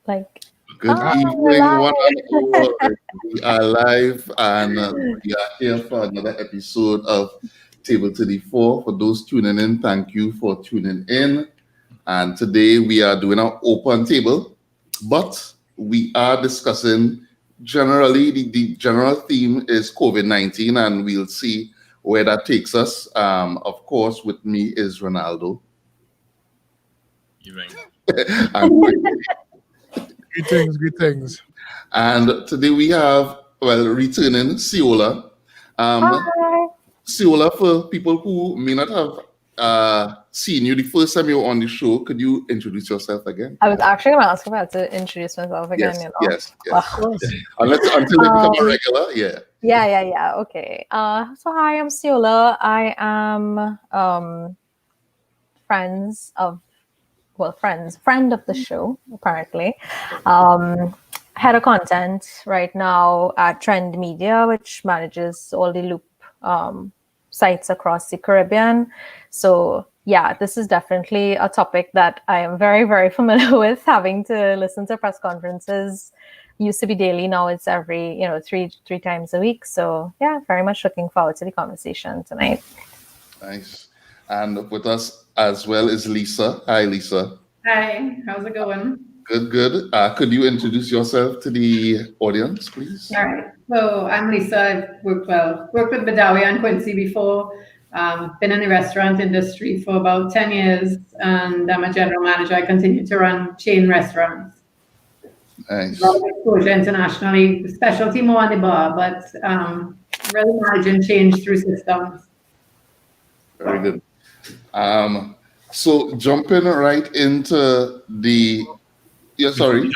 Like, Good we're evening, one live. and all. We are live and we are here for another episode of Table to the Four. For those tuning in, thank you for tuning in. And today we are doing an open table, but we are discussing generally, the general theme is COVID-19, and we'll see where that takes us. Of course, with me is Ronaldo. Evening. I'm Greetings. And today we have, returning Siola. Hi. Siola, for people who may not have seen you the first time you were on the show, could you introduce yourself again? I was actually going to ask if I had to introduce myself again, Yes, you know. yes. Of course. Until they become a regular, yeah. Yeah. Okay. So hi, I'm Siola. I am friend of the show, apparently. Head of content right now at Trend Media, which manages all the Loop sites across the Caribbean. So yeah, this is definitely a topic that I am very, very familiar with, having to listen to press conferences. Used to be daily, now it's every, three times a week. So yeah, very much looking forward to the conversation tonight. Nice. And with us as well is Lisa. Hi, Lisa. Hi, how's it going? Good. Could you introduce yourself to the audience, please? All right, so I'm Lisa. I've worked with Badawi and Quincy before. Been in the restaurant industry for about 10 years, and I'm a general manager. I continue to run chain restaurants. Nice. A lot of exposure internationally, specialty more on the bar, but really managing change through systems. Very good. So jumping right into the yes. Two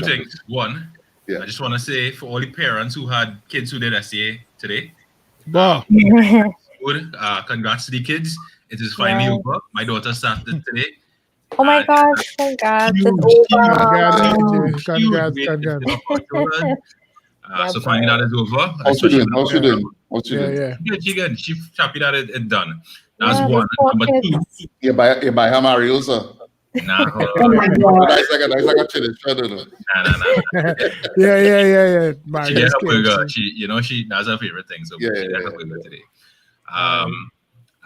things. One, Yeah. I just want to say for all the parents who had kids who did SA today, Wow. good. Congrats to the kids. It is finally Yeah. over. My daughter started today. Oh my gosh, congrats. It's Huge, over. Congrats. weight lifted off our shoulders. Yeah, So finally that is over. How's she doing? How's she doing? Yeah. She good. She's happy that it's done. That's Yeah, one. these poor Number two. kids. You buy her Mariosa. Nah, Oh my God. Nice like a chili cheddar. nah. Yeah. She Mario's get her kids. burger. She that's her favorite thing. So Yeah, she yeah, get her yeah. burger today.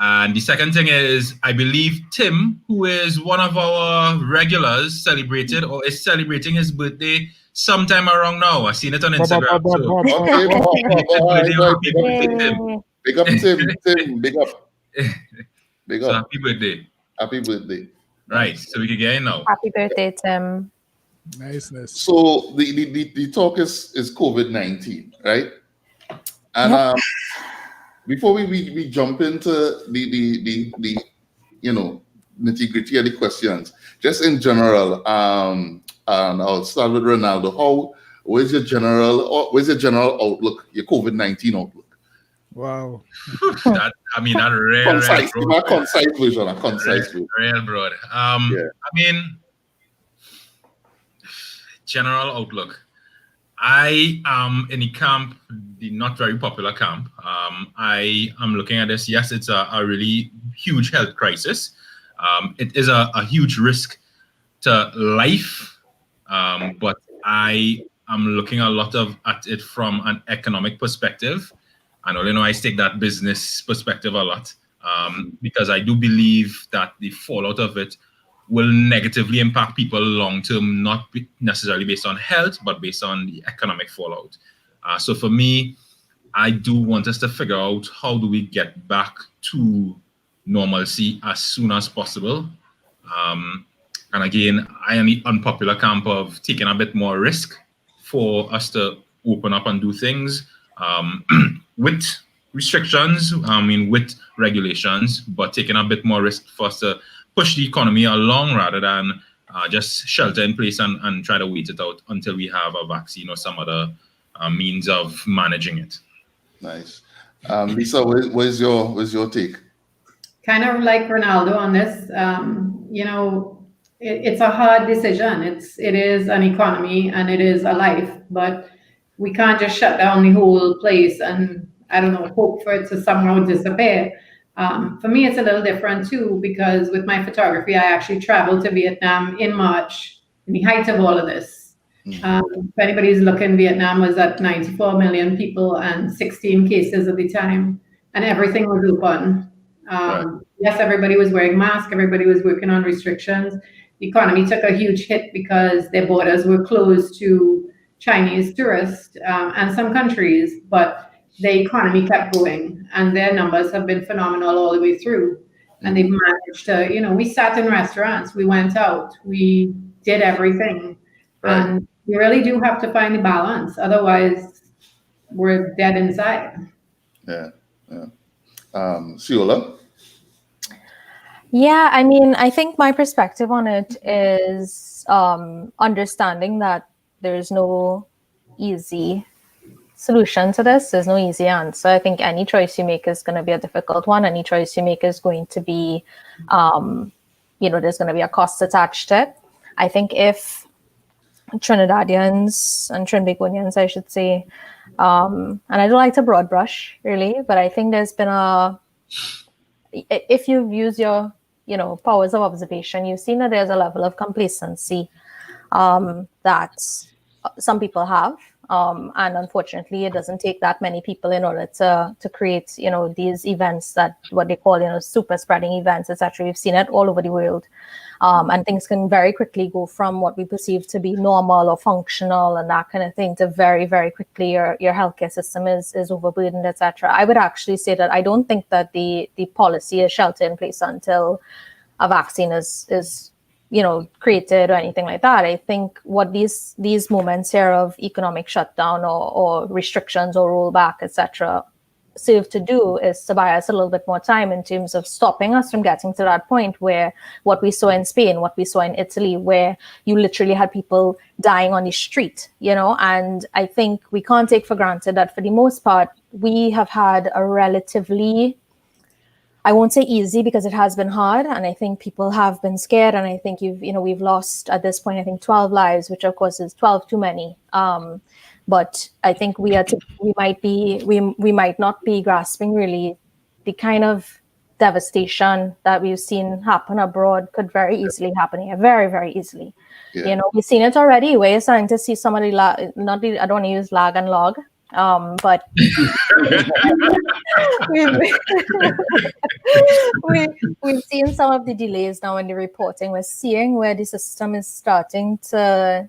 And the second thing is, I believe Tim, who is one of our regulars, celebrated or is celebrating his birthday sometime around now. I seen it on Instagram. So Okay, happy birthday, Tim. big up Tim, big up. Big So up. happy birthday. Happy birthday. Right. So we can get in now. Happy birthday, Tim. Niceness. So the talk is COVID-19, right? And before we jump into the nitty-gritty of the questions, just in general, and I'll start with Ronaldo. Where's your general outlook, your COVID-19 outlook? Wow. That real Concise, broad. my concise version. Real broad. Yeah. I mean, general outlook. I am in the camp, the not very popular camp. I am looking at this. Yes, it's a really huge health crisis. It is a huge risk to life, but I am looking at it from an economic perspective. And I take that business perspective a lot because I do believe that the fallout of it will negatively impact people long term, not necessarily based on health, but based on the economic fallout. So for me, I do want us to figure out how do we get back to normalcy as soon as possible. And again, I am the unpopular camp of taking a bit more risk for us to open up and do things with restrictions, with regulations, but taking a bit more risk for us to push the economy along rather than just shelter in place and try to wait it out until we have a vaccine or some other means of managing it. Nice. Lisa, where's your take? Kind of like Ronaldo on this. It's a hard decision. It is an economy and it is a life, but we can't just shut down the whole place and hope for it to somehow disappear. For me, it's a little different too, because with my photography, I actually traveled to Vietnam in March in the height of all of this. If anybody's looking, Vietnam was at 94 million people and 16 cases at the time, and everything was open. Yes, everybody was wearing masks, everybody was working on restrictions. The economy took a huge hit because their borders were closed to Chinese tourists and some countries, but the economy kept going, and their numbers have been phenomenal all the way through. And they've managed to, we sat in restaurants, we went out, we did everything. And we really do have to find a balance. Otherwise, we're dead inside. Yeah. Ciola? Yeah, I mean, I think my perspective on it is understanding that there's no easy solution to this. There's no easy answer. I think any choice you make is going to be a difficult one. Any choice you make is going to be, there's going to be a cost attached to it. I think if Trinidadians and Trinbagonians, I should say, and I don't like to broad brush really, but I think there's been if you've used your, powers of observation, you've seen that there's a level of complacency that some people have. And unfortunately, it doesn't take that many people in order to create, these events that what they call, super spreading events, etc. We've seen it all over the world. And things can very quickly go from what we perceive to be normal or functional and that kind of thing to very, very quickly your healthcare system is overburdened, etc. I would actually say that I don't think that the policy is shelter in place until a vaccine is created or anything like that. I think what these moments here of economic shutdown or restrictions or rollback, etc., serve to do is to buy us a little bit more time in terms of stopping us from getting to that point where what we saw in Spain, what we saw in Italy, where you literally had people dying on the street, and I think we can't take for granted that for the most part, we have had a relatively, I won't say easy because it has been hard, and I think people have been scared, and I think we've lost at this point, I think 12 lives, which of course is 12 too many. But I think we might not be grasping really the kind of devastation that we've seen happen abroad could very easily happen here, very, very easily. Yeah. We've seen it already. We're starting to see some of the I don't want to use lag and log. But we've seen some of the delays now in the reporting. We're seeing where the system is starting to,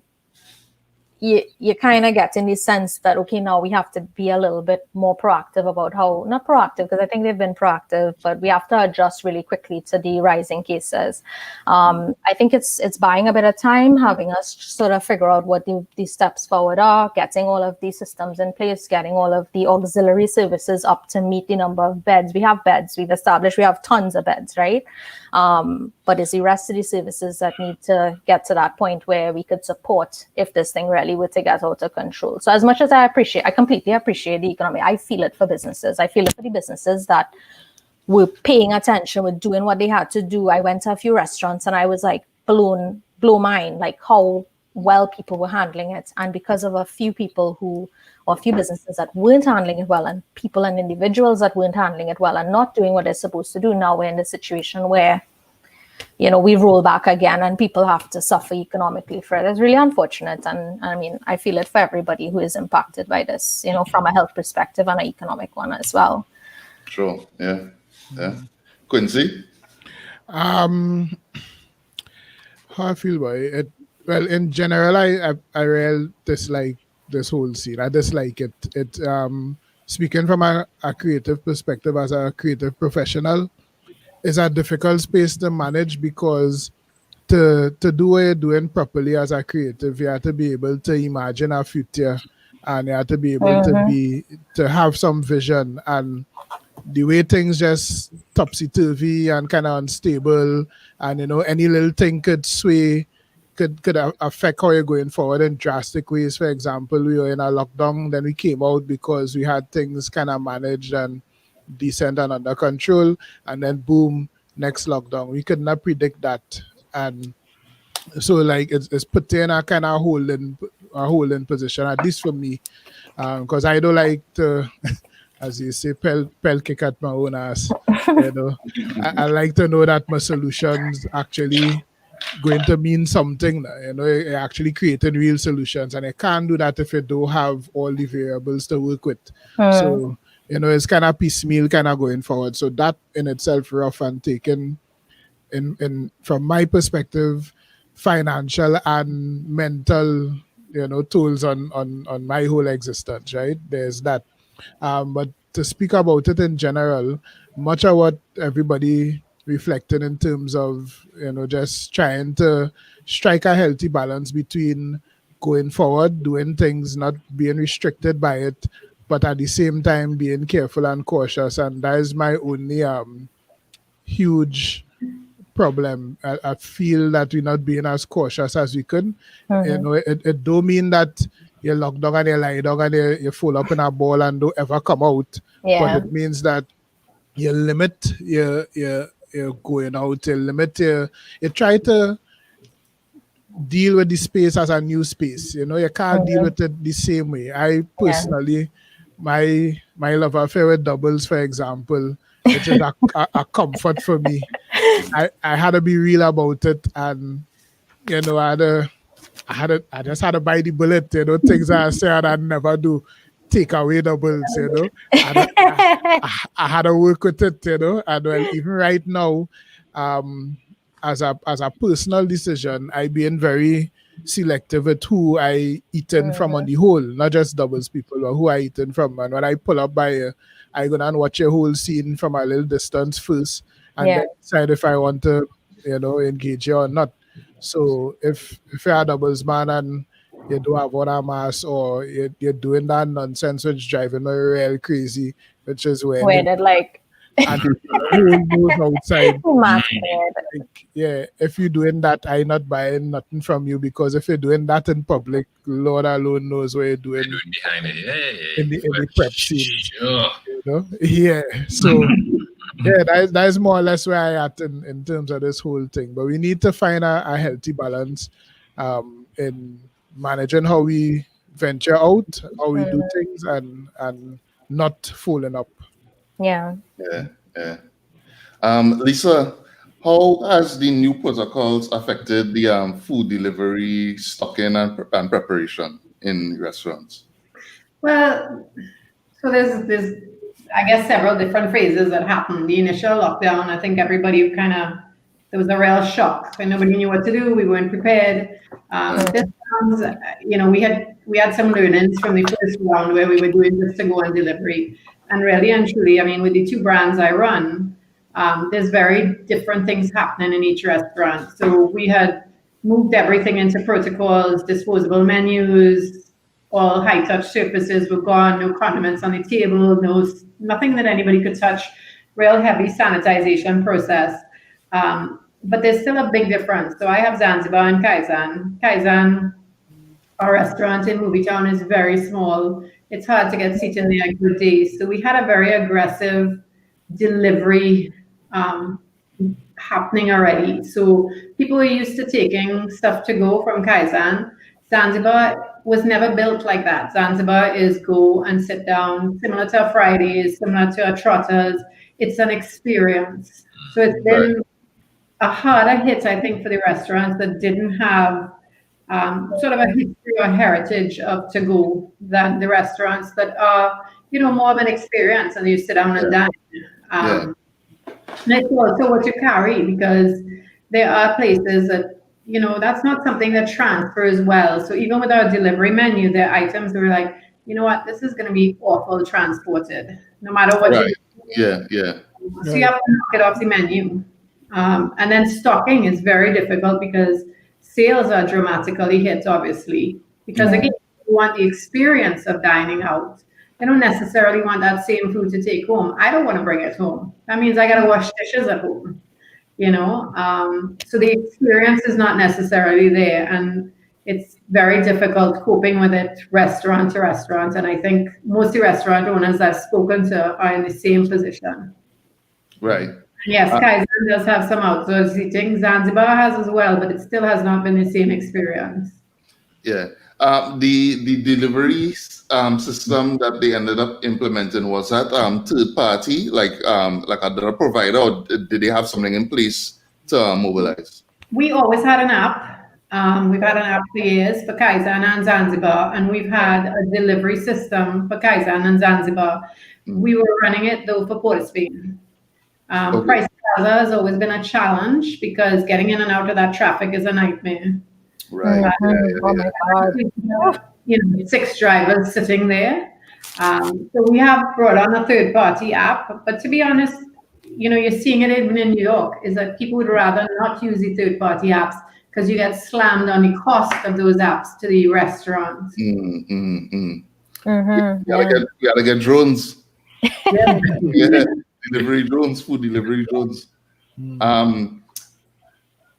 you kind of get in the sense that, okay, now we have to be a little bit more proactive about not proactive, because I think they've been proactive, but we have to adjust really quickly to the rising cases. I think it's buying a bit of time, having us sort of figure out what the steps forward are, getting all of these systems in place, getting all of the auxiliary services up to meet the number of beds. We have beds, we've established, we have tons of beds, right? But it's the rest of the services that need to get to that point where we could support if this thing really were to get out of control. So as much as I completely appreciate the economy, I feel it for businesses. I feel it for the businesses that were paying attention, were doing what they had to do. I went to a few restaurants and I was like blow mind, like how well people were handling it. And because of a few people or a few businesses that weren't handling it well, and people and individuals that weren't handling it well and not doing what they're supposed to do, now we're in the situation where we roll back again and people have to suffer economically for it. It's really unfortunate. And I mean, I feel it for everybody who is impacted by this, from a health perspective and an economic one as well. Sure. Yeah. Quincy? How I feel about it? Well, in general, I really dislike this whole scene. I dislike it. Speaking from a creative perspective, as a creative professional, is a difficult space to manage, because to do what you're doing properly as a creative, you have to be able to imagine a future, and you have to be able to have some vision. And the way things just topsy-turvy and kind of unstable, and any little thing could sway, could affect how you're going forward in drastic ways. For example, we were in a lockdown, then we came out because we had things kind of managed and decent and under control, and then boom, next lockdown. We could not predict that, and so like it's put in a kind of holding position, at least for me, because I don't like to, as you say, pell kick at my own ass. I like to know that my solutions actually going to mean something. You're actually creating real solutions, and you can't do that if you don't have all the variables to work with. So it's kind of piecemeal, kind of going forward. So that in itself rough and taken in from my perspective, financial and mental, tools on my whole existence, right? There's that. But to speak about it in general, much of what everybody reflected in terms of, just trying to strike a healthy balance between going forward, doing things, not being restricted by it, but at the same time being careful and cautious. And that is my only huge problem. I feel that we're not being as cautious as we could. It don't mean that you lock down and you lie down and you fall up in a ball and don't ever come out. But it means that you limit your going out, you limit you try to deal with the space as a new space. You can't deal with it the same way. I personally, my love affair with doubles, for example, which is a comfort for me. I had to be real about it, and I just had to bite the bullet. Things I said I'd never do. Take away doubles. I had to work with it. And well, even right now, as a personal decision, I being very selective with who I eaten from on the whole, not just doubles people, but who I eaten from. And when I pull up by, I go and watch a whole scene from a little distance first, and then decide if I want to, engage you or not. So if you're a doubles man and you do have one a mass, or you're doing that nonsense which driving me real crazy, which is when and who knows outside. If you're doing that, I'm not buying nothing from you, because if you're doing that in public, Lord alone knows what you're doing behind it. in the prep scene. Sure. So that is more or less where I at in terms of this whole thing. But we need to find a healthy balance in managing how we venture out, how we do things, and not falling up. Yeah. Lisa, how has the new protocols affected the food delivery, stocking, and preparation in restaurants? Well, so there's I guess several different phases that happened. The initial lockdown, I think everybody there was a real shock. So nobody knew what to do. We weren't prepared. This round, we had some learnings from the first round where we were doing just to go and delivery. And really and truly, I mean, with the two brands I run, there's very different things happening in each restaurant. So we had moved everything into protocols, disposable menus, all high-touch surfaces were gone, no condiments on the table, nothing that anybody could touch, real heavy sanitization process. But there's still a big difference. So I have Zanzibar and Kaizen. Kaizen, our restaurant in Movietown, is very small. It's hard to get seated in there good days. So we had a very aggressive delivery happening already. So people were used to taking stuff to go from Kaizen. Zanzibar was never built like that. Zanzibar is go and sit down, similar to a Fridays, similar to a Trotters. It's an experience. So it's been a harder hit, I think, for the restaurants that didn't have sort of a history or heritage of to go than the restaurants that are, more of an experience and you sit down and dine. And it's also what you carry, because there are places that, that's not something that transfers well. So even with our delivery menu, there are items that we're like, you know what, this is going to be awful transported, no matter what you do. So you have to knock it off the menu. And then stocking is very difficult because sales are dramatically hit, obviously, because again, you want the experience of dining out. I don't necessarily want that same food to take home. I don't want to bring it home. That means I got to wash dishes at home, So the experience is not necessarily there, and it's very difficult coping with it restaurant to restaurant. And I think most of the restaurant owners I've spoken to are in the same position. Right. Yes, Kaizen does have some outdoor seating. Zanzibar has as well, but it still has not been the same experience. Yeah. The delivery system that they ended up implementing, was that third party, like another provider, or did they have something in place to mobilize? We always had an app. We've had an app for years for Kaizen and Zanzibar, and we've had a delivery system for Kaizen and Zanzibar. We were running it though for Port of Spain. Okay. Price Plaza has always been a challenge because getting in and out of that traffic is a nightmare. Right. Oh my God. You know, 6 drivers sitting there. So we have brought on a third-party app, but to be honest, you know, you're seeing it even in New York, is that people would rather not use the third-party apps because you get slammed on the cost of those apps to the restaurants. You Yeah. gotta get drones. Yeah. Yeah, delivery drones, food delivery drones.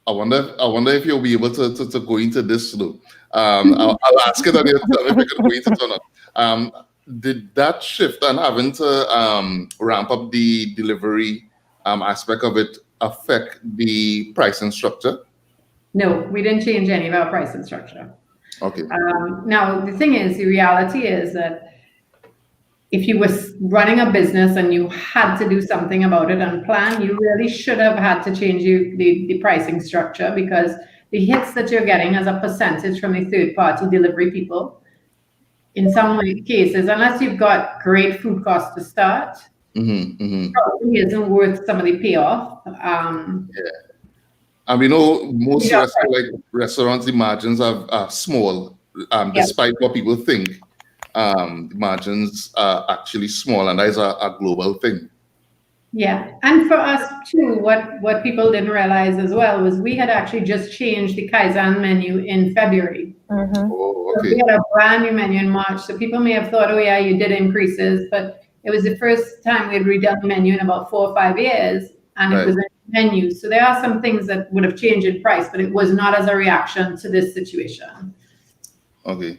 I wonder if you'll be able to go into this though. I'll ask it on your tell me if you can go into it or not. Did that shift and having to ramp up the delivery aspect of it affect the pricing structure? No, we didn't change any of our pricing structure. Okay. Now, the thing is, the reality is that if you were running a business and you had to do something about it and plan, you really should have had to change the pricing structure, because the hits that you're getting as a percentage from the third-party delivery people, in some cases, unless you've got great food costs to start, probably isn't worth some of the payoff. And we know most restaurants, the margins are small, despite what people think. The margins are actually small, and that is a global thing. Yeah, and for us too, what people didn't realize as well was we had actually just changed the Kaizen menu in February. Oh, okay. So we had a brand new menu in March, so people may have thought, oh yeah, you did increases, but it was the first time we had redone the menu in about 4 or 5 years, and it was a menu. So there are some things that would have changed in price, but it was not as a reaction to this situation. Okay.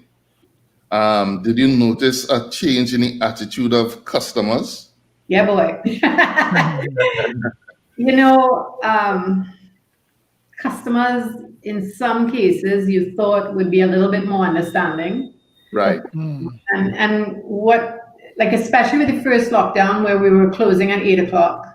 Did you notice a change in the attitude of customers? Yeah, boy. You know, customers in some cases you thought would be a little bit more understanding. Right. And what, like, especially with the first lockdown where we were closing at 8 o'clock,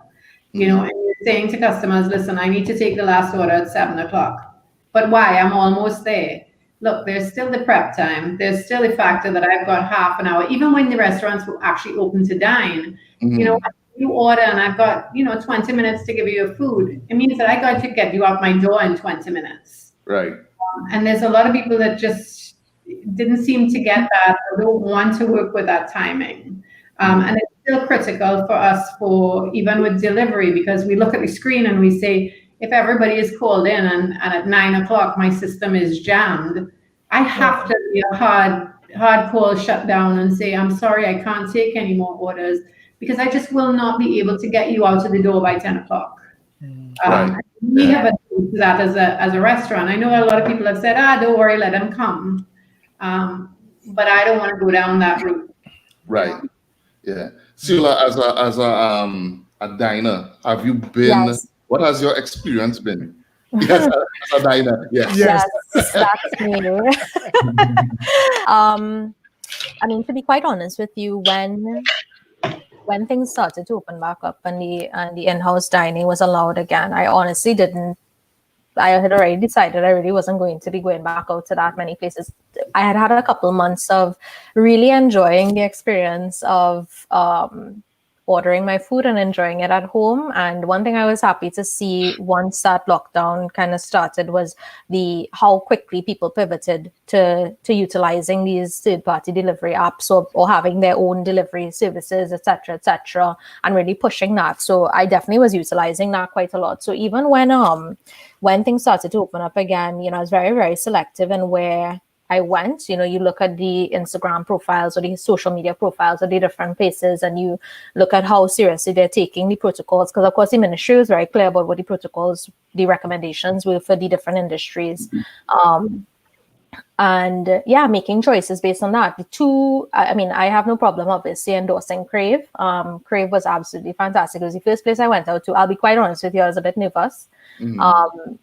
you know, and you're saying to customers, listen, I need to take the last order at 7 o'clock. But why? I'm almost there. Look, there's still the prep time. There's still the factor that I've got half an hour, even when the restaurants were actually open to dine. You know, you order and I've got, 20 minutes to give you your food. It means that I got to get you out my door in 20 minutes. Right. And there's a lot of people that just didn't seem to get that or don't want to work with that timing. And it's still critical for us even with delivery, because we look at the screen and we say, if everybody is called in and at 9 o'clock my system is jammed, I have to be a hard call shutdown and say, I'm sorry, I can't take any more orders, because I just will not be able to get you out of the door by 10 o'clock. We have a to that as a restaurant. I know a lot of people have said, don't worry, let them come. But I don't want to go down that route. Right. Yeah. Sula, as a diner, have you been? Yes. What has your experience been? Yes, as a diner. Yes. That's me. I mean, to be quite honest with you, when things started to open back up and the in-house dining was allowed again, I honestly didn't. I had already decided I really wasn't going to be going back out to that many places. I had had a couple months of really enjoying the experience of ordering my food and enjoying it at home. And one thing I was happy to see once that lockdown kind of started was how quickly people pivoted to utilizing these third-party delivery apps or having their own delivery services, etc., and really pushing that. So I definitely was utilizing that quite a lot. So even when things started to open up again, I was very, very selective in where I went. You look at the Instagram profiles or the social media profiles of the different places, and you look at how seriously they're taking the protocols. Because of course, the ministry was very clear about what the protocols, the recommendations were for the different industries. Making choices based on that. I have no problem obviously endorsing Crave. Crave was absolutely fantastic. It was the first place I went out to. I'll be quite honest with you, I was a bit nervous.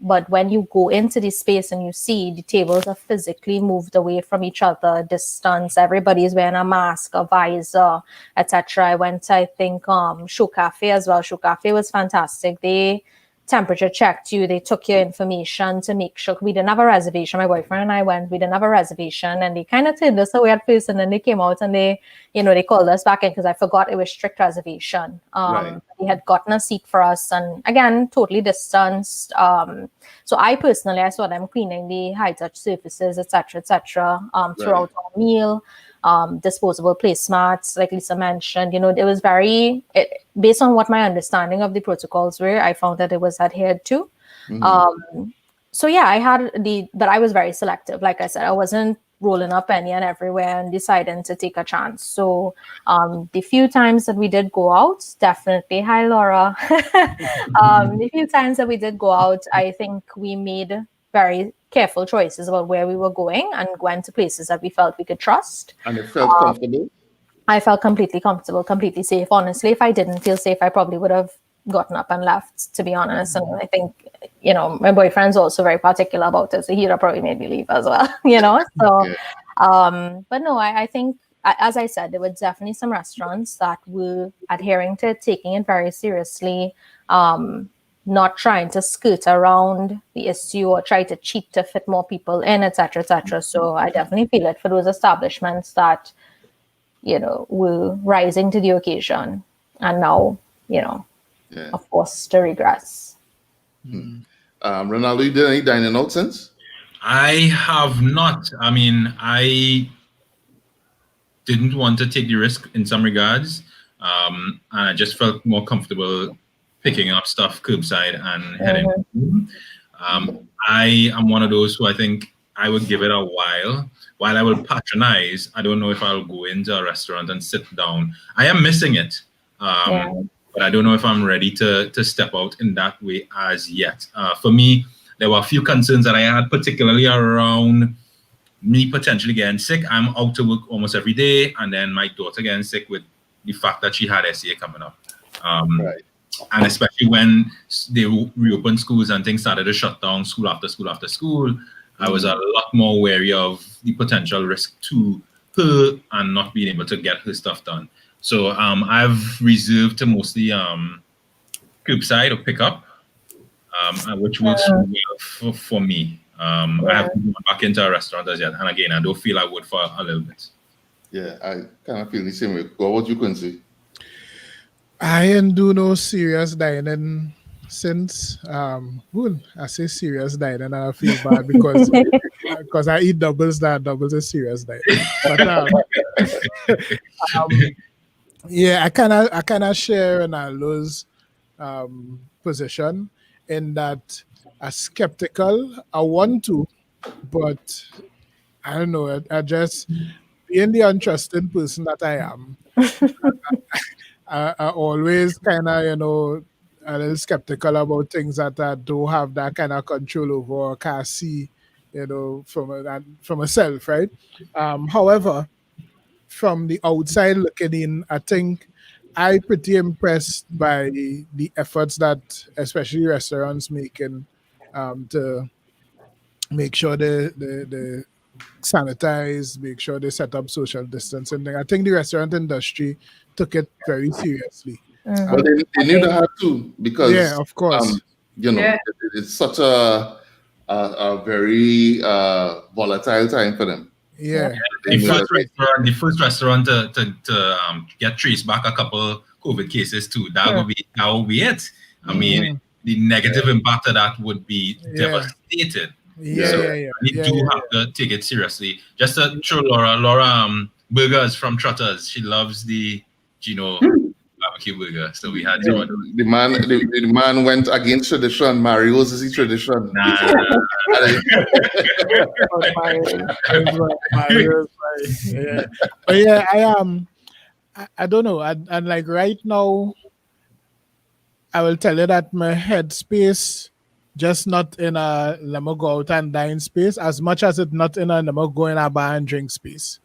But when you go into the space and you see the tables are physically moved away from each other, distance, everybody's wearing a mask, a visor, etc. I went to, I think, Show Cafe as well. Show Cafe was fantastic. They temperature checked you. They took your information to make sure we didn't have a reservation. My boyfriend and I went, we didn't have a reservation, and they kind of turned us away at first, and then they came out and they called us back in because I forgot it was strict reservation. Right. They had gotten a seat for us, and again, totally distanced. So I saw them cleaning the high touch surfaces, etc., throughout our meal. Disposable placemats, like Lisa mentioned, it was based on what my understanding of the protocols were, I found that it was adhered to. So yeah, but I was very selective. Like I said, I wasn't rolling up any and everywhere and deciding to take a chance. So the few times that we did go out, definitely, hi Laura. The few times that we did go out, I think we made very careful choices about where we were going and went to places that we felt we could trust. And it felt comfortable? I felt completely comfortable, completely safe. Honestly, if I didn't feel safe, I probably would have gotten up and left, to be honest. And I think, my boyfriend's also very particular about it. So he'd have probably made me leave as well, So, but no, I think, as I said, there were definitely some restaurants that were adhering to it, taking it very seriously, not trying to skirt around the issue or try to cheat to fit more people in, etc., etc. So I definitely feel it for those establishments that, were rising to the occasion and now, are forced to regress. Ronaldo, you did any dining out since? I have not. I mean, I didn't want to take the risk in some regards. And I just felt more comfortable picking up stuff curbside and heading home. I am one of those who I think I would give it a while. While I will patronize, I don't know if I'll go into a restaurant and sit down. I am missing it. But I don't know if I'm ready to step out in that way as yet. For me, there were a few concerns that I had, particularly around me potentially getting sick. I'm out to work almost every day, and then my daughter getting sick with the fact that she had SA coming up. Right. And especially when they reopened schools and things started to shut down school after school after school, I was a lot more wary of the potential risk to her and not being able to get her stuff done. So I've reserved to mostly curbside or pickup, which works well for me. I haven't gone back into a restaurant as yet. And again, I don't feel I would for a little bit. Yeah, I kind of feel the same way. What you can see? I ain't do no serious dining since. I say serious dining and I feel bad because I eat doubles. That doubles is serious dining. But yeah, I kind of share Ronaldo's position in that I'm skeptical. I want to, but I don't know. I just being the untrusting person that I am. I always kind of, a little skeptical about things that I don't have that kind of control over or can't see, from myself, right? However, from the outside looking in, I think I'm pretty impressed by the efforts that especially restaurants making to make sure they sanitize, make sure they set up social distancing. I think the restaurant industry took it very seriously. But they knew they had to because yeah, of course, it's such a very volatile time for them. Yeah. The first restaurant to get traced back a couple COVID cases too. That would be it. I mean, the negative impact of that would be devastated. You do have to take it seriously. Just to show Laura burgers from Trotters. She loves the barbecue burger. So we had the man went against tradition. Mario's is the tradition. But yeah, I don't know. And like right now, I will tell you that my headspace just not in a let me go out and dine space as much as it's not in a let me go in a bar and drink space.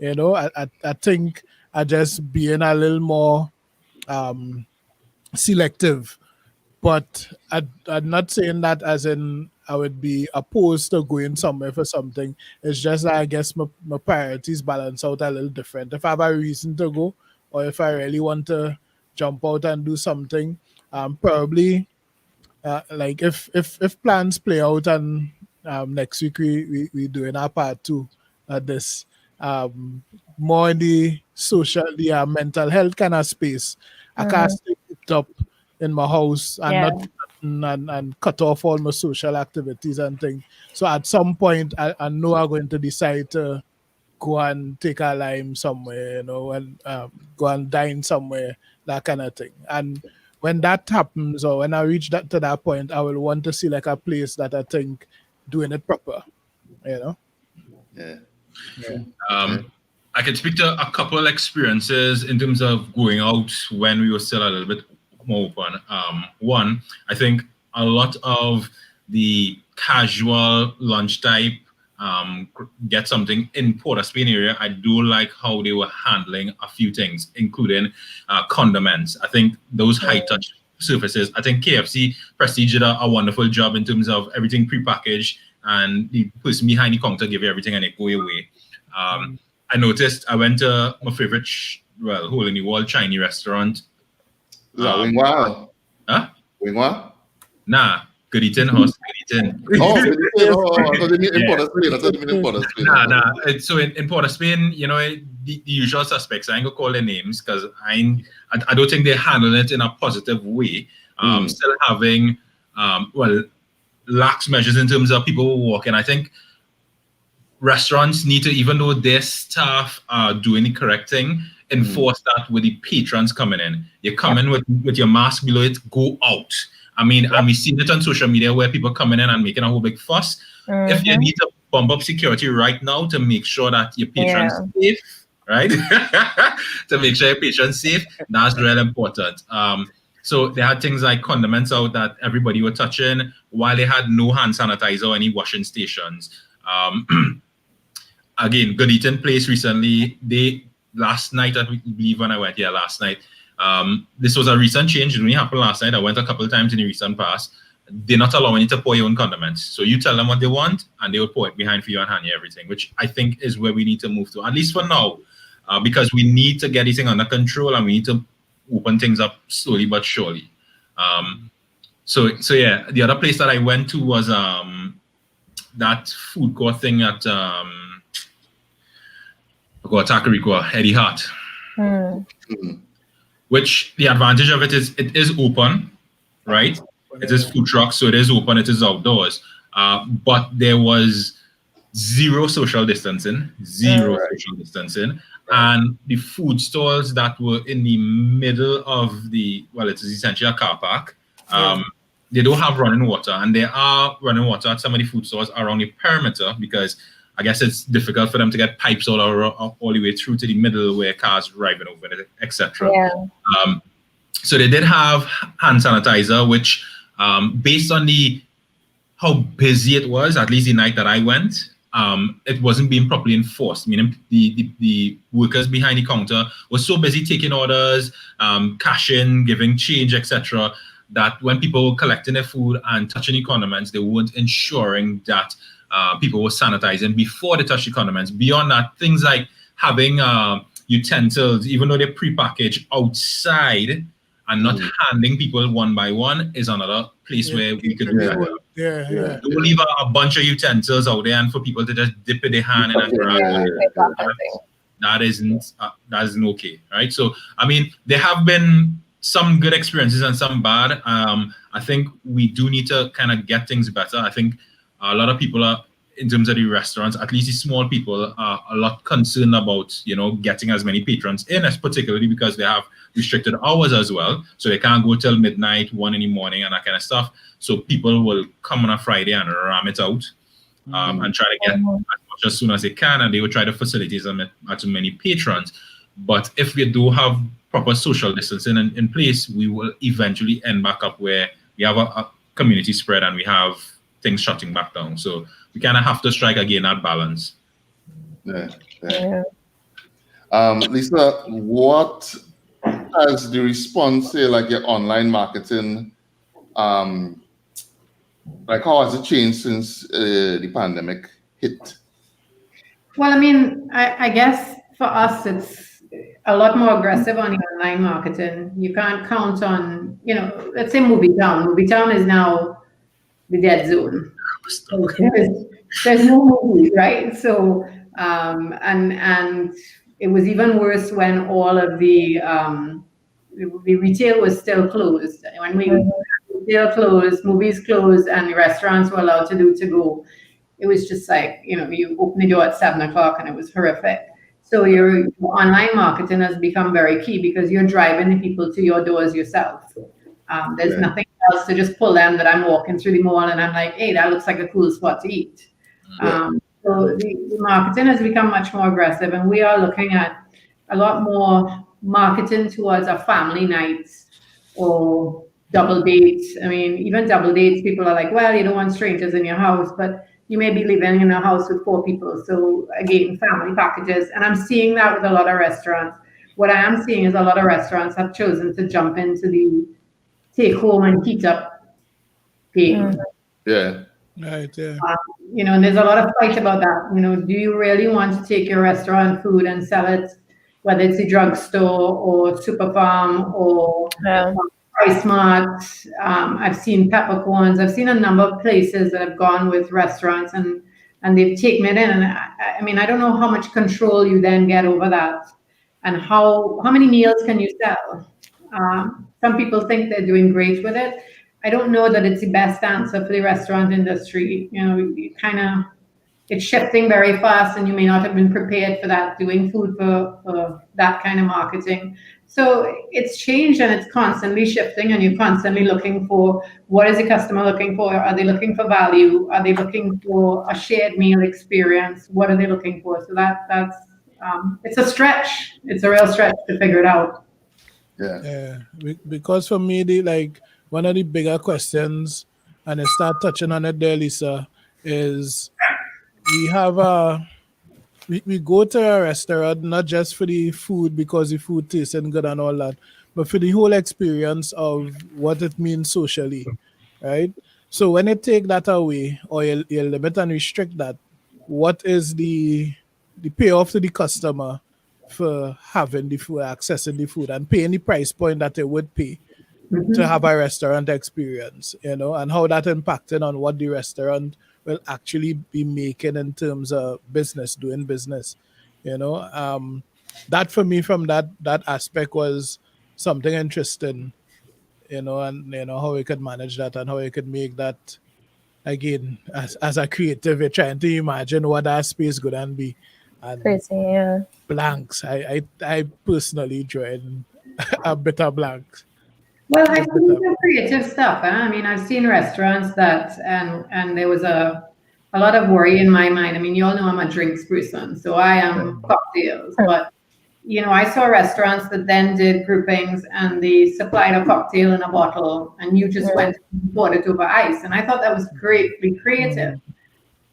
I think I just being a little more selective. But I'm not saying that as in I would be opposed to going somewhere for something. It's just that I guess my priorities balance out a little different. If I have a reason to go or if I really want to jump out and do something, probably like if plans play out and next week we doing our part two at this um more in the social, the mental health kind of space. I can't stay cooped up in my house and Yeah. not and cut off all my social activities and things. So at some point I know I'm going to decide to go and take a lime somewhere, you know, and go and dine somewhere, that kind of thing. And when that happens, or when I reach that to that point, I will want to see like a place that I think doing it proper, you know. Yeah. Yeah. I can speak to a couple experiences in terms of going out when we were still a little bit more open. One, I think a lot of the casual lunch type get something in Port of Spain area. I do like how they were handling a few things, including condiments. I think those high touch surfaces. I think KFC Prestige did a wonderful job in terms of everything prepackaged, and the person behind the counter give you everything and it go away. I noticed I went to my favorite, hole in the wall Chinese restaurant. Is that Wingwa? Huh? Wingwa? Nah, good eating house, good eating. Oh, good eating. I thought they mean in Yeah. Port of Spain. I thought they mean in Port of Spain. Nah. So in Port of Spain, you know, the usual suspects, I ain't gonna call their names because I don't think they handle it in a positive way. Still having, lax measures in terms of people walking. I think restaurants need to, even though their staff are doing the correct thing, enforce that with the patrons coming in. You come in with your mask below it, go out. I mean, and we've seen it on social media where people coming in and making a whole big fuss. If you need to bump up security right now to make sure that your patrons safe, right? To make sure your patrons safe, that's really important. So they had things like condiments out that everybody were touching, while they had no hand sanitizer or any washing stations. Again, good eating place recently. Last night, I believe when I went here last night, this was a recent change. It only happened last night. I went a couple of times in the recent past. They're not allowing you to pour your own condiments. So you tell them what they want and they will pour it behind for you and hand you everything, which I think is where we need to move to, at least for now, because we need to get this thing under control and we need to open things up slowly but surely. So yeah, the other place that I went to was that food court thing at Takariqua, Eddie Hart. Which the advantage of it is open, right? It is food truck, so it is open, it is outdoors. But there was zero social distancing. And the food stalls that were in the middle of it is essentially a car park. They don't have running water, and there are running water at some of the food stores around the perimeter because I guess it's difficult for them to get pipes all the way through to the middle where cars driving over it, etc. So they did have hand sanitizer, which based on how busy it was, at least the night that I went, it wasn't being properly enforced. Meaning the workers behind the counter were so busy taking orders, cashing, giving change, etc., that when people were collecting their food and touching the condiments, they weren't ensuring that people were sanitizing before they touch the condiments. Beyond that, things like having utensils, even though they're prepackaged outside and not handing people one by one, is another place where we could do that. Don't leave a bunch of utensils out there and for people to just dip in their hand and grab it. That isn't okay, right? So, I mean, there have been some good experiences and some bad. I think we do need to kind of get things better. I think a lot of people are, in terms of the restaurants, at least the small people, are a lot concerned about, getting as many patrons in, as particularly because they have restricted hours as well. So they can't go till midnight, 1 in the morning and that kind of stuff. So people will come on a Friday and ram it out and try to get as much as soon as they can. And they will try to facilitate as many patrons. But if we do have proper social distancing in place, we will eventually end back up where we have a community spread and we have things shutting back down. So we kind of have to strike again that balance. Lisa, what has the response, say, like your online marketing, like how has it changed since the pandemic hit? Well, I mean, I guess for us, a lot more aggressive on the online marketing. You can't count on, let's say Movie Town. Movie Town is now the dead zone. There's no movies, right? So, and it was even worse when all of the retail was still closed. When retail closed, movies closed, and the restaurants were allowed to do to go, it was just like, you open the door at 7 o'clock and it was horrific. So your online marketing has become very key because you're driving the people to your doors yourself. There's nothing else to just pull them that I'm walking through the mall and I'm like, hey, that looks like a cool spot to eat. So the marketing has become much more aggressive, and we are looking at a lot more marketing towards our family nights or double dates. I mean, even double dates, people are like, well, you don't want strangers in your house, but you may be living in a house with 4 people. So again, family packages. And I'm seeing that with a lot of restaurants. What I am seeing is a lot of restaurants have chosen to jump into the take home and heat up game. Yeah. Right, yeah. And there's a lot of fight about that. Do you really want to take your restaurant food and sell it, whether it's a drugstore or Super Farm or Price Mart? I've seen peppercorns. I've seen a number of places that have gone with restaurants and they've taken it in. And I mean, I don't know how much control you then get over that, and how many meals can you sell. Some people think they're doing great with it. I don't know that it's the best answer for the restaurant industry. It's shifting very fast, and you may not have been prepared for that, doing food for that kind of marketing. So it's changed and it's constantly shifting, and you're constantly looking for, what is the customer looking for? Are they looking for value? Are they looking for a shared meal experience? What are they looking for? So that's it's a stretch. It's a real stretch to figure it out. Yeah. Because for me, one of the bigger questions, and I start touching on it there, Lisa, is we go to a restaurant not just for the food because the food tastes good and all that, but for the whole experience of what it means socially, right? So when you take that away, or you limit and restrict that, what is the payoff to the customer for having the food, accessing the food, and paying the price point that they would pay to have a restaurant experience, and how that impacted on what the restaurant will actually be making in terms of doing business. That for me, from that aspect, was something interesting, and how we could manage that and how we could make that, again, as a creative, you're trying to imagine what that space could and be. And Crazy, yeah. blanks. I personally join a bit of blanks. Well, I've seen some creative stuff. I mean, I've seen restaurants that, and there was a lot of worry in my mind. I mean, you all know I'm a drinks person, so I am cocktails. But, I saw restaurants that then did groupings, and they supplied a cocktail in a bottle, and you just went and poured it over ice. And I thought that was greatly creative.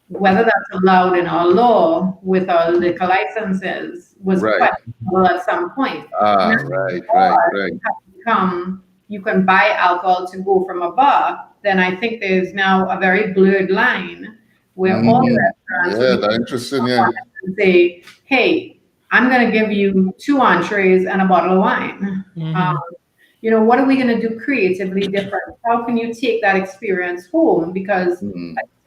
Whether that's allowed in our law with our liquor licenses was questionable at some point. Right. You can buy alcohol to go from a bar, then I think there's now a very blurred line where all the restaurants that's interesting, say, hey, I'm going to give you 2 entrees and a bottle of wine. What are we going to do creatively different? How can you take that experience home? Because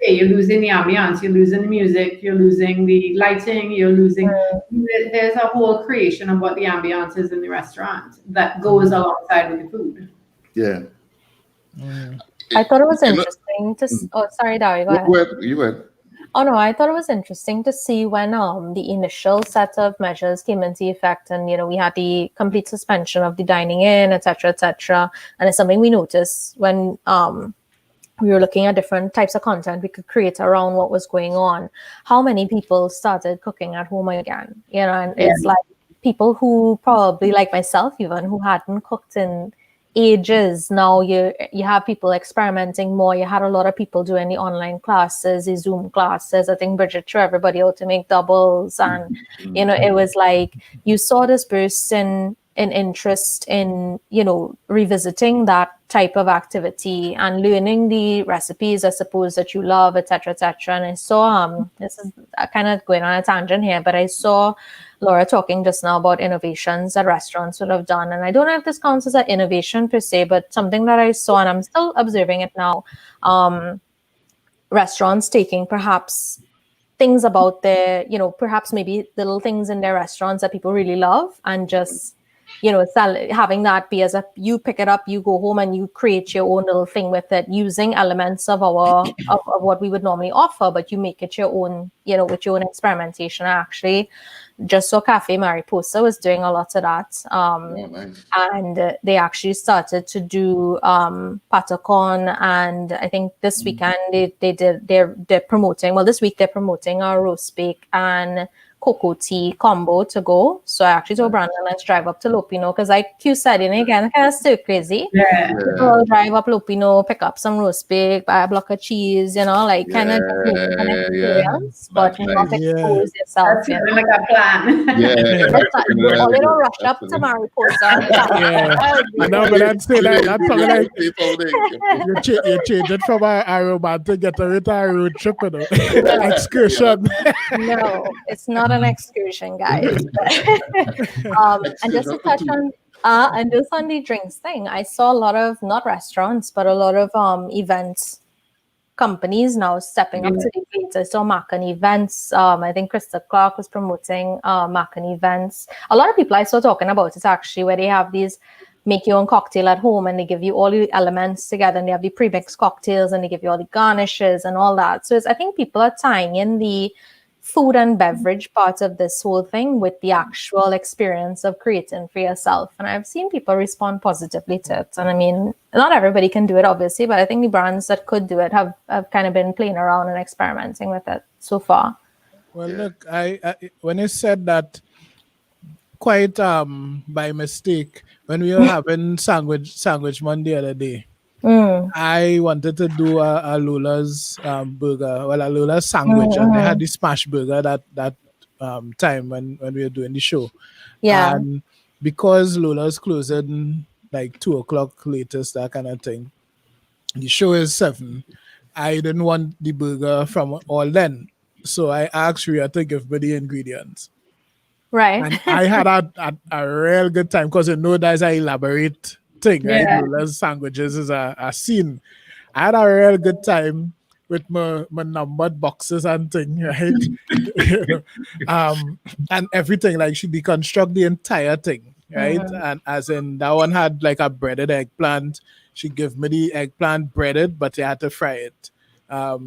you're losing the ambiance, you're losing the music, you're losing the lighting, you're losing. There's a whole creation of what the ambiance is in the restaurant that goes alongside with the food. Yeah. I thought it was interesting to. Oh, sorry, Dari, go ahead. You went. Oh no, I thought it was interesting to see when the initial set of measures came into effect, and we had the complete suspension of the dining in, etc., etc. And it's something we noticed when we were looking at different types of content we could create around what was going on. How many people started cooking at home again? And it's like people who probably, like myself, even who hadn't cooked in ages. Now you have people experimenting more. You had a lot of people doing the online classes, the Zoom classes. I think Bridget showed everybody how to make doubles, and it was like you saw this burst in an interest in, revisiting that type of activity and learning the recipes, I suppose, that you love, etc., etc. And I saw, this is kind of going on a tangent here, but I saw Laura talking just now about innovations that restaurants would have done. And I don't know if this counts as an innovation per se, but something that I saw, and I'm still observing it now, restaurants taking perhaps things about their, perhaps maybe little things in their restaurants that people really love, and just, having that be as a, you pick it up, you go home and you create your own little thing with it, using elements of of what we would normally offer, but you make it your own, with your own experimentation. Actually, just saw Cafe Mariposa was doing a lot of that. Nice. And they actually started to do Patacon, and I think this weekend they're promoting, well, this week they're promoting a roast bake and cocoa tea combo to go. So I actually told Brandon, let's drive up to Lupino, because like you said, again, kind of still crazy. Yeah. People drive up Lupino, pick up some roast big, buy a block of cheese, like kind of experience, but not expose yourself. That's like a plan. Or they don't rush up to Mariposa. I know, but that's still like, that's something like you change it from a romantic getaway to a road trip, excursion. No, it's not an excursion, guys. And just to touch on and just on the drinks thing, I saw a lot of, not restaurants, but a lot of events companies now stepping up to the plate. I saw Maccan Events. I think Krista Clark was promoting Maccan Events. A lot of people I saw talking about it actually, where they have these make your own cocktail at home, and they give you all the elements together, and they have the pre-mixed cocktails, and they give you all the garnishes and all that. So I think people are tying in the food and beverage part of this whole thing with the actual experience of creating for yourself. And I've seen people respond positively to it. And I mean, not everybody can do it, obviously, but I think the brands that could do it have kind of been playing around and experimenting with it so far. Well, look, I when I said that, quite by mistake, when we were having sandwich Monday the other day, I wanted to do a Lola's burger, well, a Lola's sandwich, and they had the smash burger that time when we were doing the show. Yeah. And because Lola's closing like 2:00 latest, that kind of thing, the show is 7. I didn't want the burger from all then. So I asked Rhea to give me the ingredients. Right. And I had a real good time, because that's an elaborate thing, right? Lola's sandwiches is a scene. I had a real good time with my numbered boxes and thing, right? And everything, like she deconstruct the entire thing, right? And as in that one had like a breaded eggplant. She gave me the eggplant breaded, but you had to fry it. I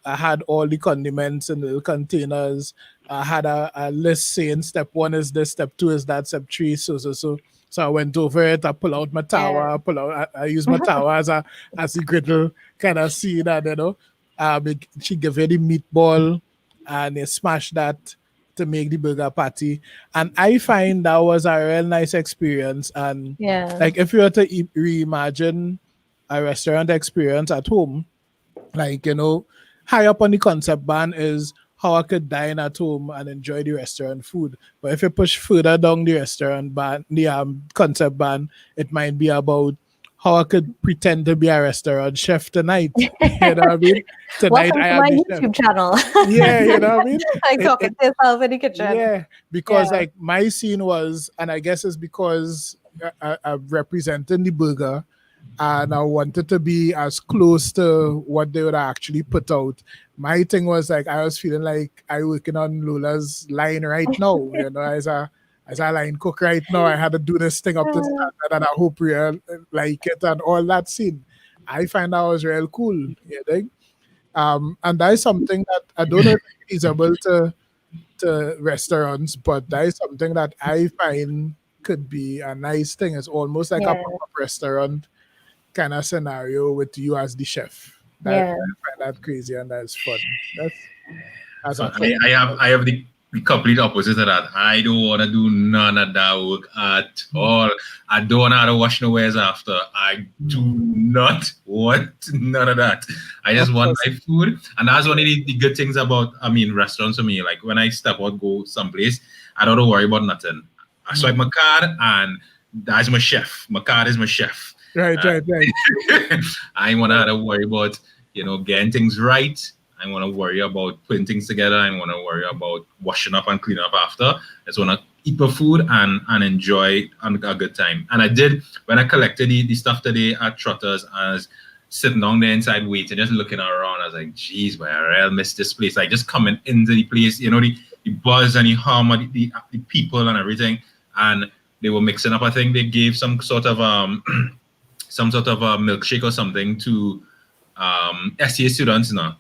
had all the condiments in little containers. I had a list saying step 1 is this, step 2 is that, step 3 so. So I went over it. I pull out my tower. I use my tower as a griddle kind of scene, and she gave you the meatball, and they smash that to make the burger patty. And I find that was a real nice experience. And like if you were to reimagine a restaurant experience at home, like, high up on the concept band is how I could dine at home and enjoy the restaurant food. But if you push further down the restaurant band, the concept band, it might be about how I could pretend to be a restaurant chef tonight. You know what I mean? Tonight Welcome I to am my the YouTube chef. channel. Yeah, you know what I mean? Like talking to yourself in the kitchen. Yeah, because like my scene was, and I guess it's because I'm representing the burger, and I wanted to be as close to what they would actually put out. My thing was like, I was feeling like I working on Lola's line right now, as a line cook right now. I had to do this thing up to standard, and I hope you like it and all that scene. I find that was real cool, you think? And that is something that I don't know if it's feasible to restaurants, but that is something that I find could be a nice thing. It's almost like a pop-up restaurant kind of scenario with you as the chef. I find that crazy, and that's fun. That's fun. I have the complete opposite of that. I don't want to do none of that work at all. I don't know how to wash no wares after. I do not want none of that. I just want my food. And that's one of the good things about, restaurants for me. Like when I step out, go someplace, I don't worry about nothing. I swipe my card, and that's my chef. My card is my chef. Right. I ain't want to worry about, getting things right. I want to worry about putting things together. I want to worry about washing up and cleaning up after. I just want to eat my food and enjoy a good time. And I did, when I collected the stuff today at Trotters, I was sitting down there inside waiting, just looking around. I was like, geez, man, I really miss this place. Like, just coming into the place, the buzz and the hum of the people and everything. And they were mixing up. I think they gave some sort of milkshake or something to SCA students now.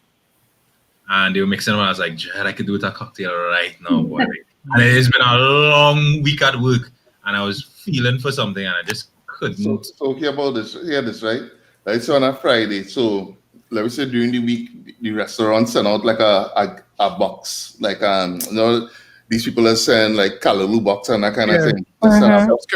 And they were mixing up. I was like, Jed, I could do with a cocktail right now, boy. And it's been a long week at work, and I was feeling for something, and I just couldn't. So hear this, right? Right, so on a Friday, so let me say during the week, the restaurants send out like a box, like these people are sending like Callaloo box and that kind of thing.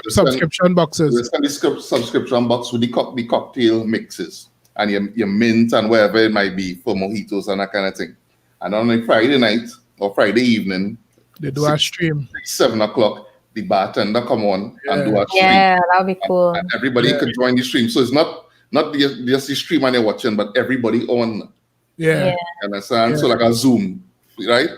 Subscription boxes. They send the subscription box with the cocktail mixes and your mint and whatever it might be for mojitos and that kind of thing. And on a Friday night or Friday evening, they do a stream. 7 o'clock, the bartender come on and do a stream. Yeah, that would be cool. And everybody can join the stream. So it's not just the stream and you're watching, but everybody on. Yeah. Understand? So like a Zoom, right?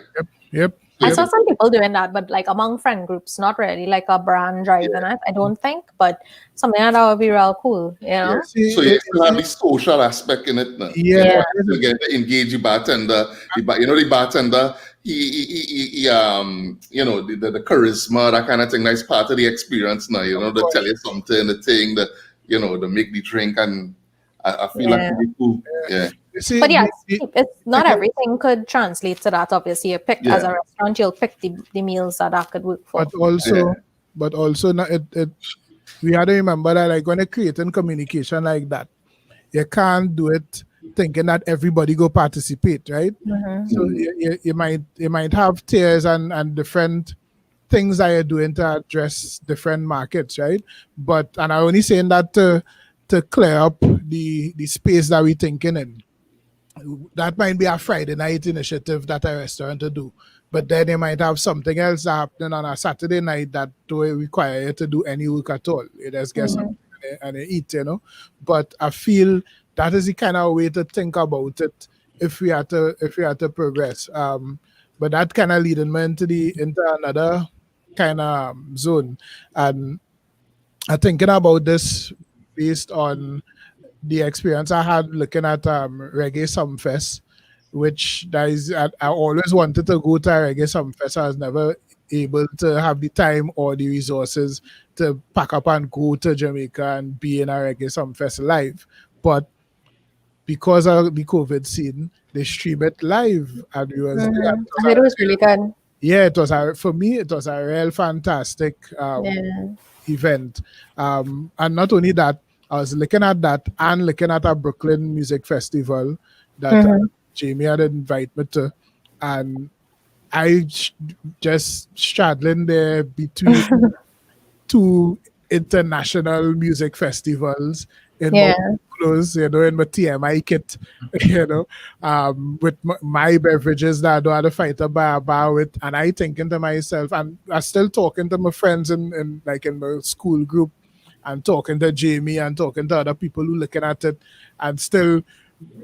Yep. I saw some people doing that, but like among friend groups, not really like a brand driving it, I don't think, but something like that would be real cool, Yeah. So you still have the social aspect in it now. Yeah. You get to engage the bartender. The bartender, he the charisma, that kind of thing. That's part of the experience now. They tell you something, the thing that they make the drink, and I feel like it'd be cool. Yeah. See, but yeah, it's not everything could translate to that. Obviously, you pick as a restaurant, you'll pick the meals that could work for. But also, we have to remember that like when you're creating communication like that, you can't do it thinking that everybody go participate, right? Mm-hmm. So you might have tiers and different things that you're doing to address different markets, right? And I'm only saying that to clear up the space that we're thinking in. That might be a Friday night initiative that a restaurant to do, but then they might have something else happening on a Saturday night that don't require you to do any work at all. You just get something and you eat, But I feel that is the kind of way to think about it if we had to progress. But that kind of leading me into another kind of zone, and I'm thinking about this based on the experience I had looking at Reggae Sumfest, which I always wanted to go to a Reggae Sumfest. I was never able to have the time or the resources to pack up and go to Jamaica and be in a Reggae Sumfest live. But because of the COVID scene, they stream it live, and it was really good. Yeah, for me it was a real fantastic event. And not only that, I was looking at that and looking at a Brooklyn Music Festival that Jamie had invited me to, and I just straddling there between two international music festivals in my clothes, in my TMI kit, with my beverages that I don't have to fight a bar with, and I thinking to myself, and I still talking to my friends in my school group, and talking to Jamie and talking to other people who looking at it and still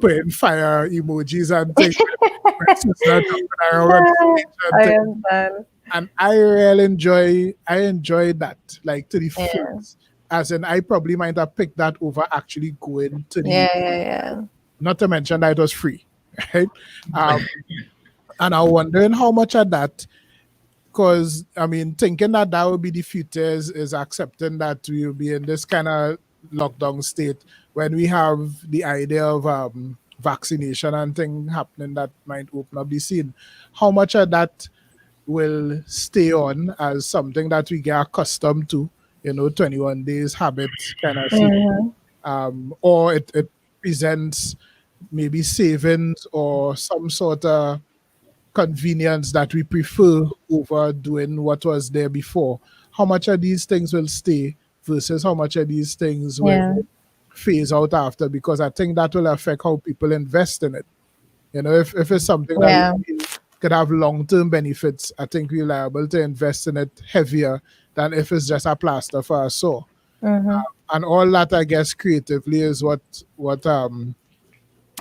putting fire emojis and things. And I really enjoy that, like to the fullest. As in, I probably might have picked that over actually going to the not to mention that it was free, right? And I'm wondering how much of that, because I mean, thinking that would be the future is accepting that we will be in this kind of lockdown state when we have the idea of vaccination and things happening that might open up the scene. How much of that will stay on as something that we get accustomed to, 21 days habit kind of thing, or it presents maybe savings or some sort of convenience that we prefer over doing what was there before. How much of these things will stay versus how much of these things will phase out after? Because I think that will affect how people invest in it. If it's something that we could have long-term benefits, I think we're liable to invest in it heavier than if it's just a plaster for a sore. Mm-hmm. And all that, I guess, creatively is what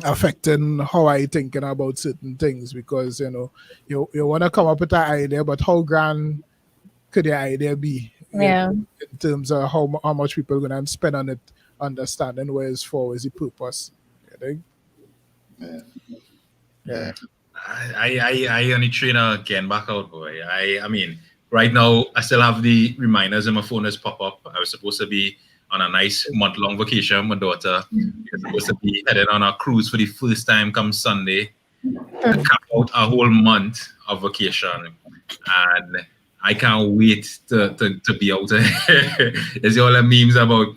affecting how I thinking about certain things, because you want to come up with an idea, but how grand could your idea be, Yeah. in terms of how much people are gonna spend on it, understanding where it's for, where's the purpose. You think? Yeah. Yeah. I only trainer again back out, boy. I mean, right now I still have the reminders in my phone as pop up. I was supposed to be on a nice month-long vacation. My daughter is supposed to be headed on a cruise for the first time come Sunday. I cap out a whole month of vacation, and I can't wait to be out there. There's all the memes about.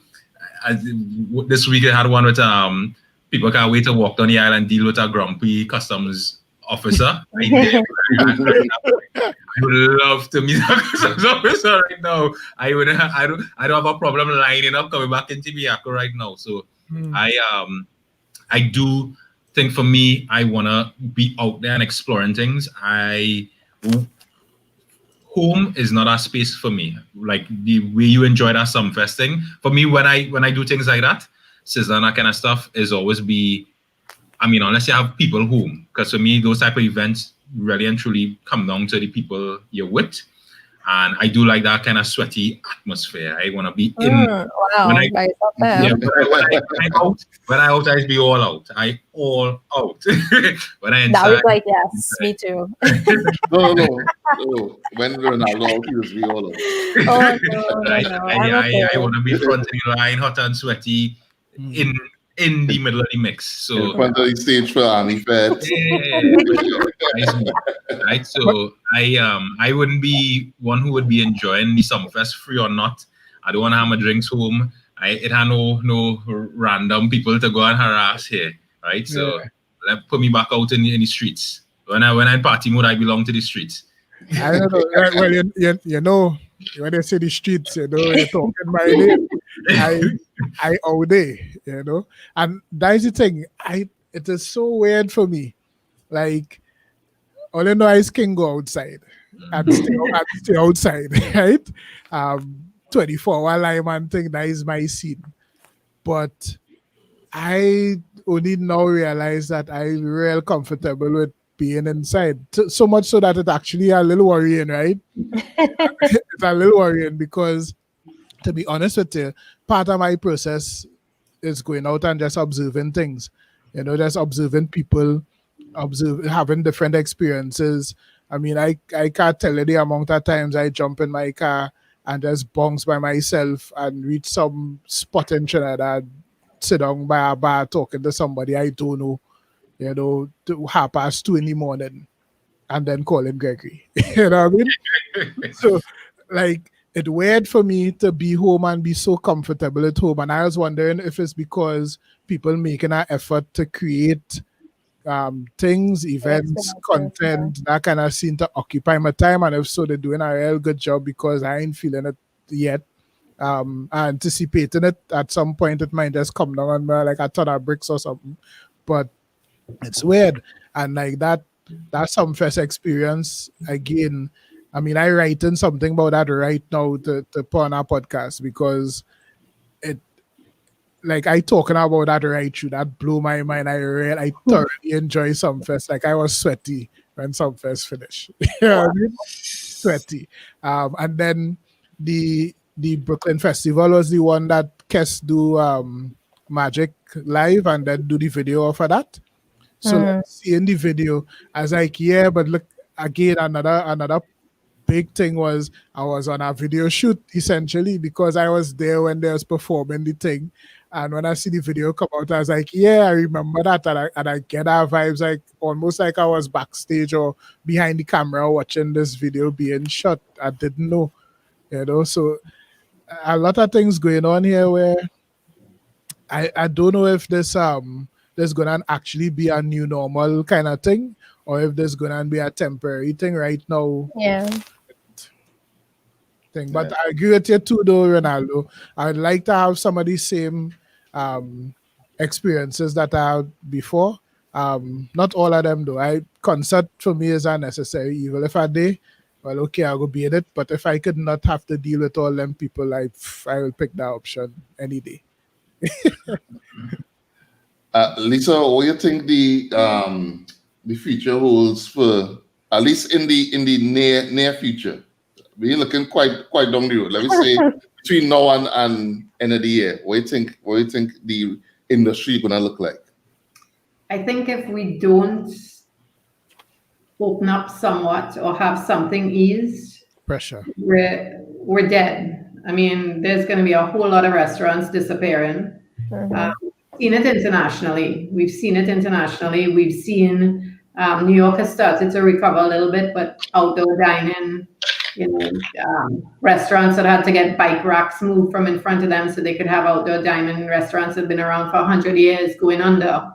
This week I had one with people can't wait to walk down the aisle and deal with a grumpy customs officer. I would love to meet a customs officer right now. I don't have a problem lining up coming back into Biako right now. So I do think for me, I wanna be out there and exploring things. Home is not a space for me. Like the way you enjoy that Sumfest thing. For me, when I do things like that, sizzle and that kind of stuff is always be. I mean, unless you have people home, because for me, those type of events really and truly come down to the people you're with. And I do like that kind of sweaty atmosphere. I want to be in. Wow, When I, nice up there. yeah, when I out, I be all out. I all out. When I That was inside, like, yes, me too. No. When Ronaldo out, he was be all out. Oh, no. I'm okay. I want to be front of the line, hot and sweaty, in the middle of the mix. In So front of the stage for Army Fed. right. So I wouldn't be one who would be enjoying the Summerfest free or not. I don't want to have my drinks home. It had no random people to go and harass here. Right. So put me back out in the streets. When I party mode, I belong to the streets. I don't know. Well, you know, when they say the streets, you're talking my name. I all day, and that's the thing. It is so weird for me. Like, all I know is can go outside and stay outside, right? 24-hour lineman thing, that is my scene. But I only now realize that I'm real comfortable with being inside. So much so that it's actually a little worrying, right? It's a little worrying because, to be honest with you, part of my process is going out and just observing things. Just observing people, having different experiences. I mean, I can't tell you the amount of times I jump in my car and just bounce by myself and reach some spot in Trinidad, sit down by a bar talking to somebody I don't know, to 2:30 in the morning, and then call him Gregory. You know what I mean? So, like, it's weird for me to be home and be so comfortable at home. And I was wondering if it's because people making an effort to create things, events, content, that kind of seem to occupy my time. And if so, they're doing a real good job, because I ain't feeling it yet. Anticipating it at some point, it might just come down on me like a ton of bricks or something. But it's weird. And like that Sumfest experience, again, I mean, I writing something about that right now to put on our podcast, because like I talking about that right through, that blew my mind. I thoroughly enjoy Sumfest. Like, I was sweaty when Sumfest finished. You know what I mean? Sweaty. And then the Brooklyn Festival was the one that Kes do Magic live and then do the video for that. So like, seeing the video, I was like, yeah, but look, again, another big thing was I was on a video shoot, essentially, because I was there when they was performing the thing. And when I see the video come out, I was like, yeah, I remember that. And I get our vibes, like almost like I was backstage or behind the camera watching this video being shot. I didn't know, so a lot of things going on here where I don't know if there's gonna actually be a new normal kind of thing, or if there's gonna be a temporary thing right now. Yeah. Thing. But I agree with you too, though, Ronaldo. I'd like to have some of the same experiences that I had before. Not all of them, though. Concert for me is unnecessary evil. If I did, well, okay, I'll go be in it. But if I could not have to deal with all them people, I will pick that option any day. Lisa, what do you think the future holds for, at least in the near future? We're looking quite down the road. Let me say between now and end of the year. What do you think the industry is gonna look like? I think if we don't open up somewhat or have something eased, Pressure. we're dead. I mean, there's going to be a whole lot of restaurants disappearing. Seen it internationally. We've seen it internationally. We've seen New York has started to recover a little bit, but outdoor dining, restaurants that had to get bike racks moved from in front of them so they could have outdoor dining. Restaurants that have been around for 100 years going under.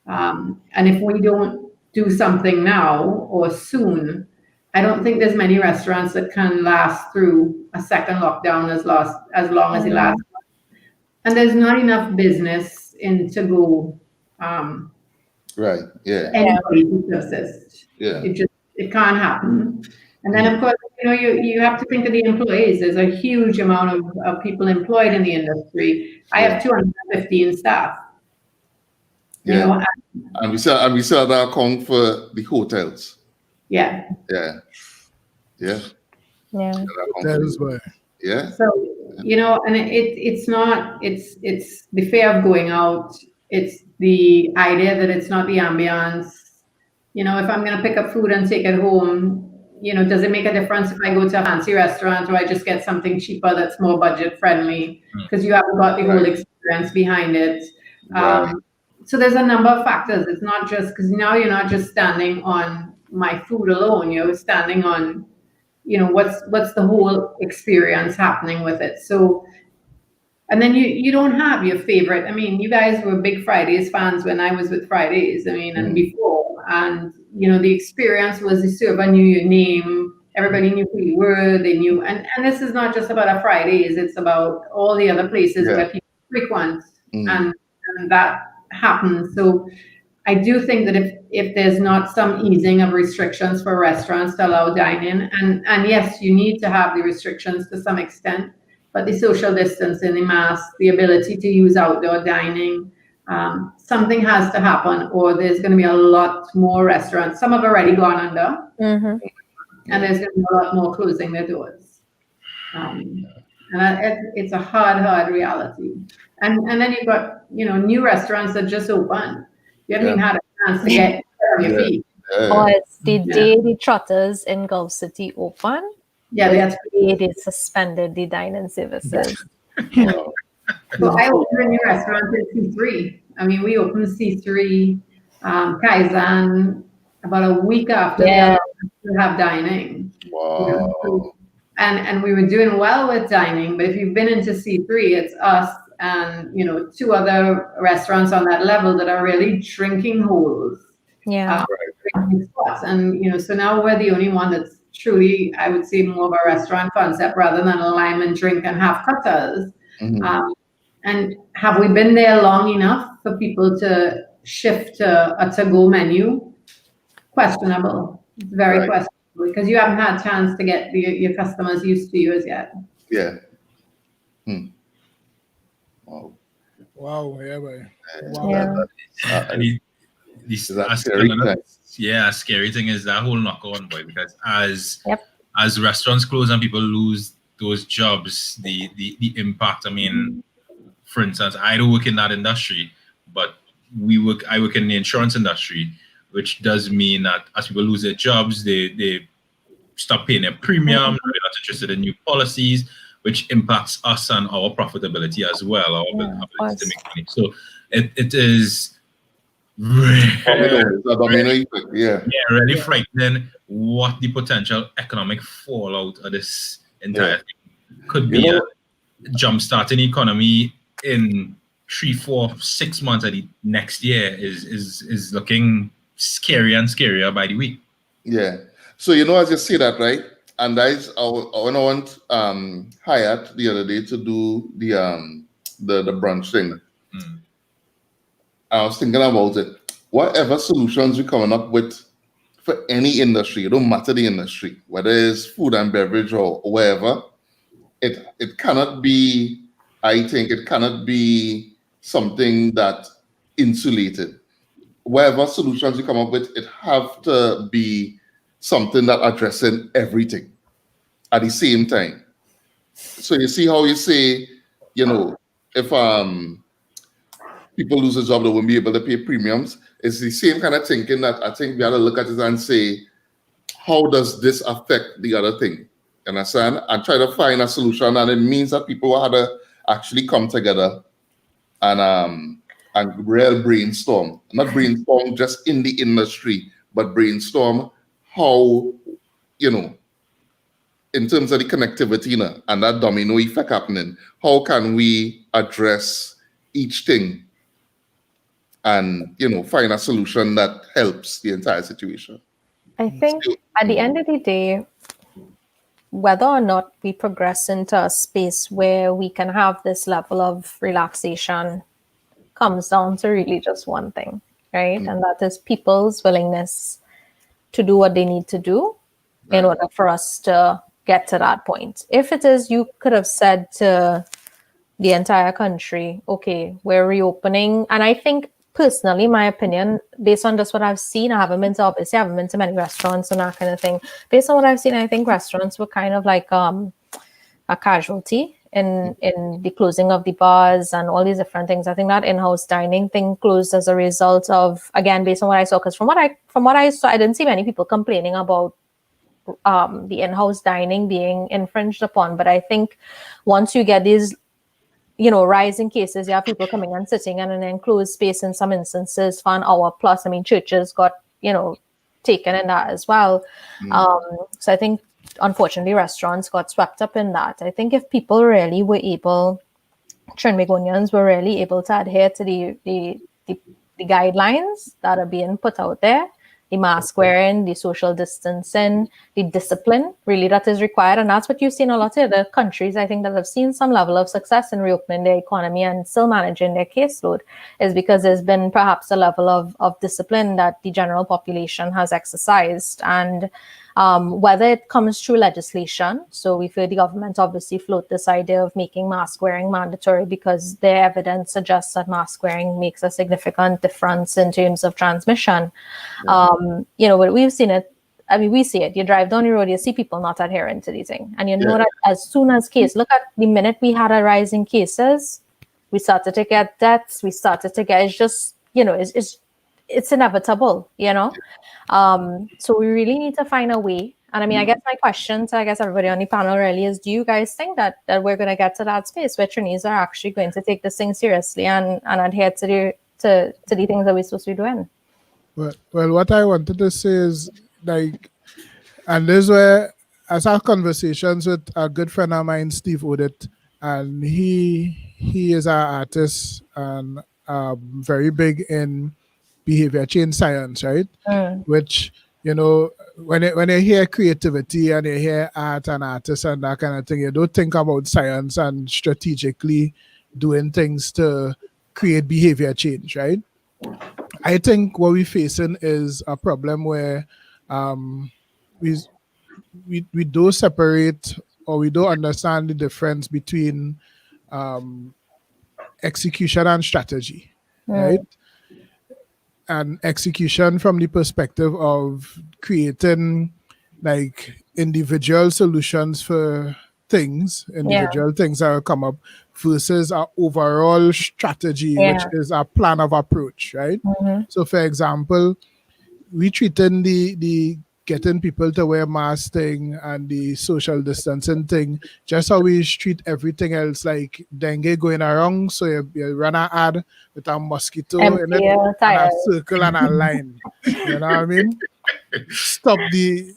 And if we don't do something now or soon, I don't think there's many restaurants that can last through a second lockdown as long as it lasts. And there's not enough business in to go. Right. Yeah. Anybody to persist. Yeah. It can't happen. And then of course, you have to think of the employees. There's a huge amount of people employed in the industry. I have 215 staff. Yeah. And we still have that account for the hotels. Yeah. Yeah. Yeah. Yeah. That is why. Yeah. So, and it's the fear of going out. It's the idea that it's not the ambience. If I'm going to pick up food and take it home, does it make a difference if I go to a fancy restaurant or I just get something cheaper that's more budget friendly? Because you haven't got the whole experience behind it. So there's a number of factors. It's not just because now you're not just standing on my food alone. You're standing on, what's the whole experience happening with it. So, and then you don't have your favorite. I mean, you guys were big Fridays fans when I was with Fridays. I mean, and before, and the experience was the server knew your name. Everybody knew who you were. They knew, and this is not just about a Fridays. It's about all the other places where people frequent, and that happens. So I do think that if there's not some easing of restrictions for restaurants to allow dining, and yes, you need to have the restrictions to some extent, but the social distancing, the mask, the ability to use outdoor dining, something has to happen, or there's going to be a lot more restaurants. Some have already gone under, and there's going to be a lot more closing their doors. And it's a hard reality. And then you've got, new restaurants that just opened. You haven't even had a chance to get on your feet. Or it's the day the Trotters in Gulf City open. Yeah, that's they suspended the dining services. So I opened a new restaurant in C3. I mean, we opened C3 Kaizen about a week after we have dining. Wow. And we were doing well with dining, but if you've been into C3, it's us and two other restaurants on that level that are really drinking holes. Drinking spots. And so now we're the only one that's truly, I would say, more of a restaurant concept rather than a lime and drink and half cutters. And have we been there long enough for people to shift to a to-go menu? Questionable. It's very questionable because you haven't had a chance to get your customers used to you as yet. Yeah. Wow. Yeah, boy. A scary thing is that whole knock-on, boy, because as restaurants close and people lose those jobs, the impact. I mean, for instance, I don't work in that industry, but I work in the insurance industry, which does mean that as people lose their jobs, they stop paying their premium, they're not interested in new policies, which impacts us and our profitability as well, our ability to make money. So it is really frightening what the potential economic fallout of this entire thing could be. Jump-starting economy in 3, 4, 6 months of the next year is looking scarier and scarier by the week. Yeah. So as you say that, right? And that is when I went Hyatt the other day to do the brunch thing. I was thinking about it. Whatever solutions we're coming up with for any industry, it don't matter the industry, whether it's food and beverage or wherever, it cannot be, I think it cannot be something that insulated. Whatever solutions you come up with, it have to be something that addressing everything at the same time. So you see how you say, if people lose a job, they won't be able to pay premiums. It's the same kind of thinking that I think we have to look at it and say, how does this affect the other thing? You understand? And try to find a solution. And it means that people had to actually come together and real brainstorm. Not brainstorm just in the industry, but brainstorm how, in terms of the connectivity and that domino effect happening, how can we address each thing and find a solution that helps the entire situation. I think at the end of the day, whether or not we progress into a space where we can have this level of relaxation comes down to really just one thing, right? And that is people's willingness to do what they need to do in order for us to get to that point. If it is, you could have said to the entire country, okay, we're reopening. And I think personally, my opinion, based on just what I've seen, I haven't been to many restaurants and that kind of thing. Based on what I've seen, I think restaurants were kind of like a casualty in the closing of the bars and all these different things. I think that in-house dining thing closed as a result of, again, based on what I saw, because from what I saw, I didn't see many people complaining about the in-house dining being infringed upon. But I think once you get these rising cases, you have people coming and sitting in an enclosed space in some instances for an hour plus. I mean, churches got, taken in that as well. So I think, unfortunately, restaurants got swept up in that. I think if people really were able, Trinbagonians were really able to adhere to the guidelines that are being put out there, the mask wearing, the social distancing, the discipline really that is required. And that's what you've seen a lot of other countries, I think, that have seen some level of success in reopening their economy and still managing their caseload, is because there's been perhaps a level of discipline that the general population has exercised. And whether it comes through legislation, so we've heard the government obviously float this idea of making mask wearing mandatory because their evidence suggests that mask wearing makes a significant difference in terms of transmission. But we've seen it. I mean, we see it. You drive down the road, you see people not adhering to the thing. And know that as soon as look at the minute we had a rise in cases, we started to get deaths, we started to get, it's just, it's inevitable, So we really need to find a way. And I mean, I guess my question to everybody on the panel really is, do you guys think that we're going to get to that space where trainees are actually going to take this thing seriously and adhere to the things that we're supposed to be doing? Well, what I wanted to say is, and this is where I had conversations with a good friend of mine, Steve Odit, and he is an artist and very big in behavior change science, right? Which, when you hear creativity and you hear art and artists and that kind of thing, you don't think about science and strategically doing things to create behavior change, right? I think what we're facing is a problem where we don't separate, or we don't understand the difference between execution and strategy, right? And execution from the perspective of creating individual solutions for things, things that will come up, versus our overall strategy, which is our plan of approach, right? So for example, we treating the getting people to wear masks thing and the social distancing thing just how we treat everything else, like dengue going around. So you run an ad with a mosquito in it, and a circle and a line. You know what I mean? Stop the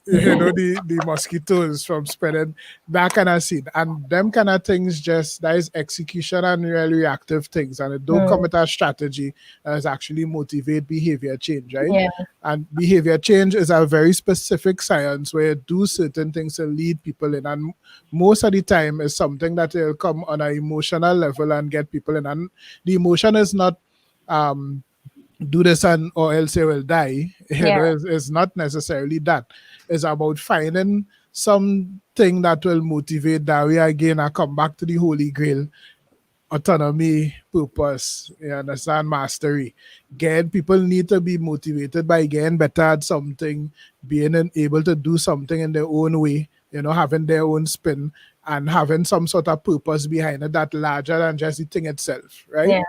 mosquitoes from spreading, that kind of scene. And them kind of things, just that is execution and really reactive things, and it don't come with a strategy that is actually motivate behavior change, right? And behavior change is a very specific science where you do certain things to lead people in, and most of the time is something that will come on an emotional level and get people in. And the emotion is not do this and or else they will die. Yeah. It's not necessarily that. It's about finding something that will motivate Daria again and come back to the Holy Grail: autonomy, purpose, you understand, mastery. Again, people need to be motivated by getting better at something, able to do something in their own way, having their own spin and having some sort of purpose behind it that larger than just the thing itself, right? Yeah.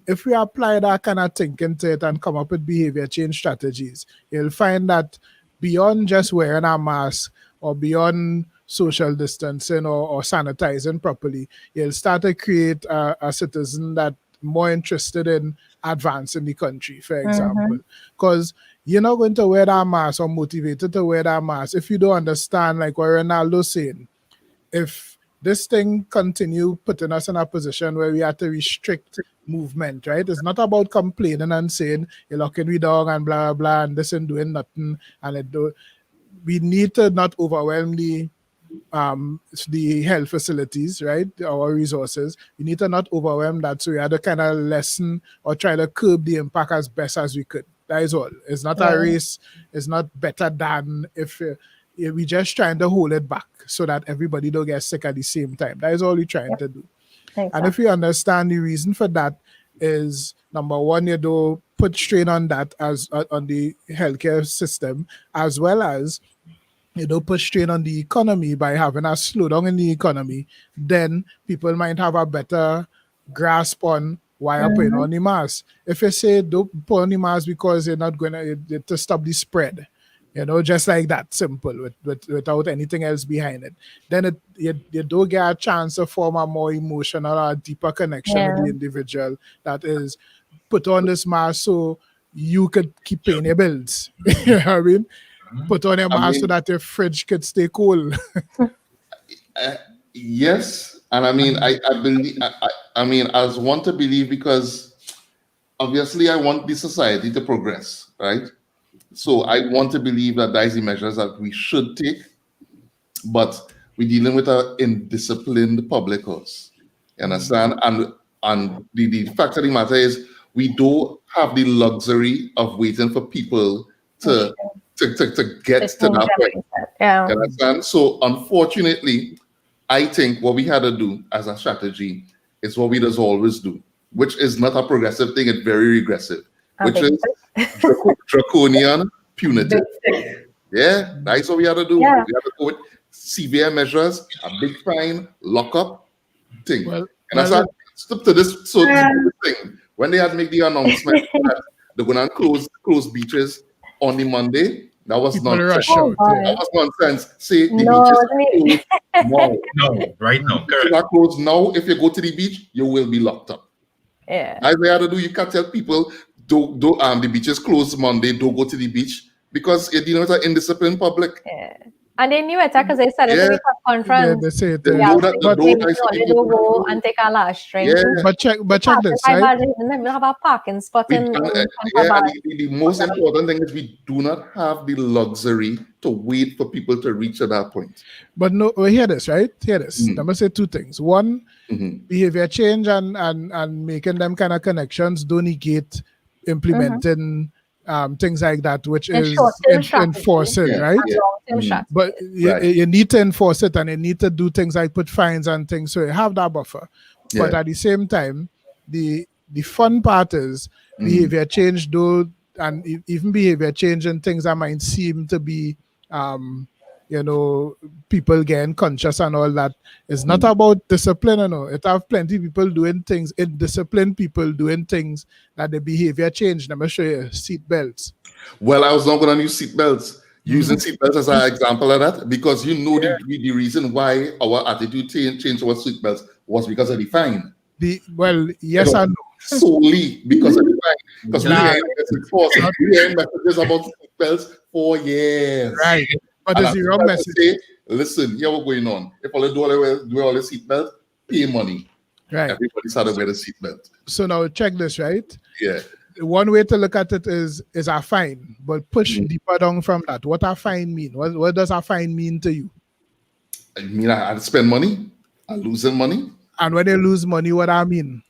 If we apply that kind of thinking to it and come up with behavior change strategies, you'll find that beyond just wearing a mask or beyond social distancing or sanitizing properly, you'll start to create a citizen that more interested in advancing the country, for example. Because you're not going to wear that mask or motivated to wear that mask if you don't understand, like what Ronaldo's saying. If this thing continue putting us in a position where we have to restrict movement, right? It's not about complaining and saying you're locking me down and blah, blah, blah, and this and doing nothing. We need to not overwhelm the health facilities, right? Our resources. We need to not overwhelm that. So we had to kind of lessen or try to curb the impact as best as we could. That is all. It's not a race. It's not better than if we just trying to hold it back so that everybody don't get sick at the same time. That is all we're trying to do. Exactly. And if you understand the reason for that is, number one, you don't put strain on that as on the healthcare system, as well as you don't put strain on the economy by having a slowdown in the economy, then people might have a better grasp on why you're putting on the mask. If you say don't put on the mask because you're not going to stop the spread, just like that, simple, without anything else behind it, then you don't get a chance to form a more emotional or a deeper connection with the individual that is put on this mask so you could keep paying your bills. You know what I mean? Put on your mask so that your fridge could stay cool. Yes, and I mean, I believe. I mean, as one to believe, because obviously I want the society to progress, right? So I want to believe that that is the measures that we should take, but we're dealing with an indisciplined public house. You understand? And the fact of the matter is, we don't have the luxury of waiting for people to get to that point. Yeah. You understand? So unfortunately, I think what we had to do as a strategy is what we just always do, which is not a progressive thing, it's very regressive, which is draconian punitive. Yeah, that's what we had to do. Yeah. We had to go with severe measures, a big fine, lock up thing. And I said, stop to this. So this thing, when they had made the announcement that they're gonna close beaches on the Monday, that was nonsense. That was nonsense. Say the beaches are closed now. No, right now. Correct. Are closed now. If you go to the beach, you will be locked up. Yeah. That's what you have to do. You can't tell people don't the beach is closed Monday, don't go to the beach, because you're dealing with an indisciplined public. Yeah. And they knew it because they said it in the conference. Yeah, they say it. They know that they don't go and take a last drink. Yeah. But check this, right? We have a parking spot in the most important thing is we do not have the luxury to wait for people to reach to that point. But no, hear this, right? Hear this. I'm gonna say two things. One, behavior change and making them kind of connections don't negate implementing things like that, which is enforcing, right? But you need to enforce it, and you need to do things like put fines and things, so you have that buffer. But at the same time, the fun part is behavior change, though, and even behavior change and things that might seem to be people getting conscious and all that. It's not about discipline, It have plenty of people doing things, indisciplined people doing things that the behavior change. Let me show you seat belts. Well, I was not going to use seat belts. Using seat belts as an example of that, because the reason why our attitude changed towards seat belts was because of the fine. Yes and no. Solely because of the fine. Because we hear messages about seat belts for years. Right. But there's the wrong message. Say, listen, here what's going on. If all they do all the seatbelt, pay money. Right. Everybody's had to wear the seatbelt. So now check this, right? Yeah. One way to look at it is a fine, but push deeper down from that. What a fine mean? What does a fine mean to you? I mean, I spend money. I'm losing money. And when they lose money, what I mean?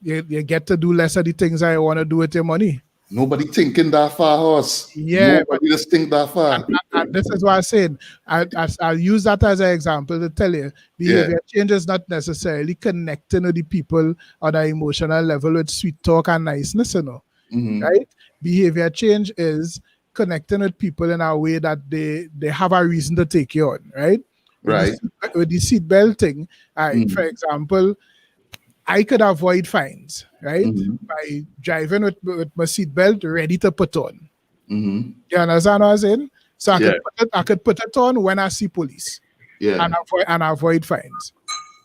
you get to do less of the things I want to do with your money. Nobody thinking that far, horse. Yeah, Nobody just think that far. and this is what I said. I'll use that as an example to tell you behavior change is not necessarily connecting with the people on an emotional level with sweet talk and niceness, right? Behavior change is connecting with people in a way that they have a reason to take you on, right? Right. With the seatbelt thing, for example, I could avoid fines, right? By driving with my seatbelt ready to put on. You understand what I'm saying? So I could put it on when I see police and avoid fines.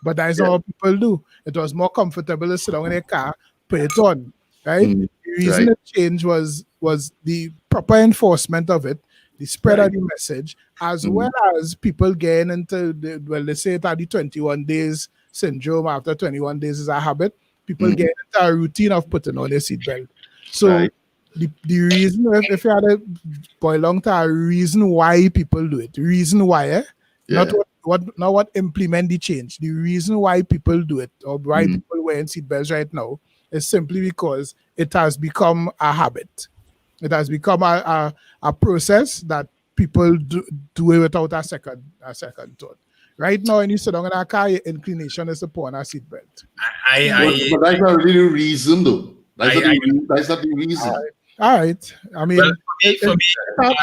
But that's not what people do. It was more comfortable to sit down in a car, put it on, right? The reason it changed was the proper enforcement of it, the spread of the message, as well as people getting into they say that the 21 days syndrome. After 21 days is a habit. People get into a routine of putting on their seatbelt. So the reason, if you had to boil down to a reason why people do it, the reason why, not what implement the change. The reason why people do it or why people wearing seatbelts right now is simply because it has become a habit. It has become a process that people do it without a second thought. Right now, when you sit down in a car, your inclination is to put on a seatbelt. But that's not really the reason, though. That's not the reason. All right. I mean, Well, for me,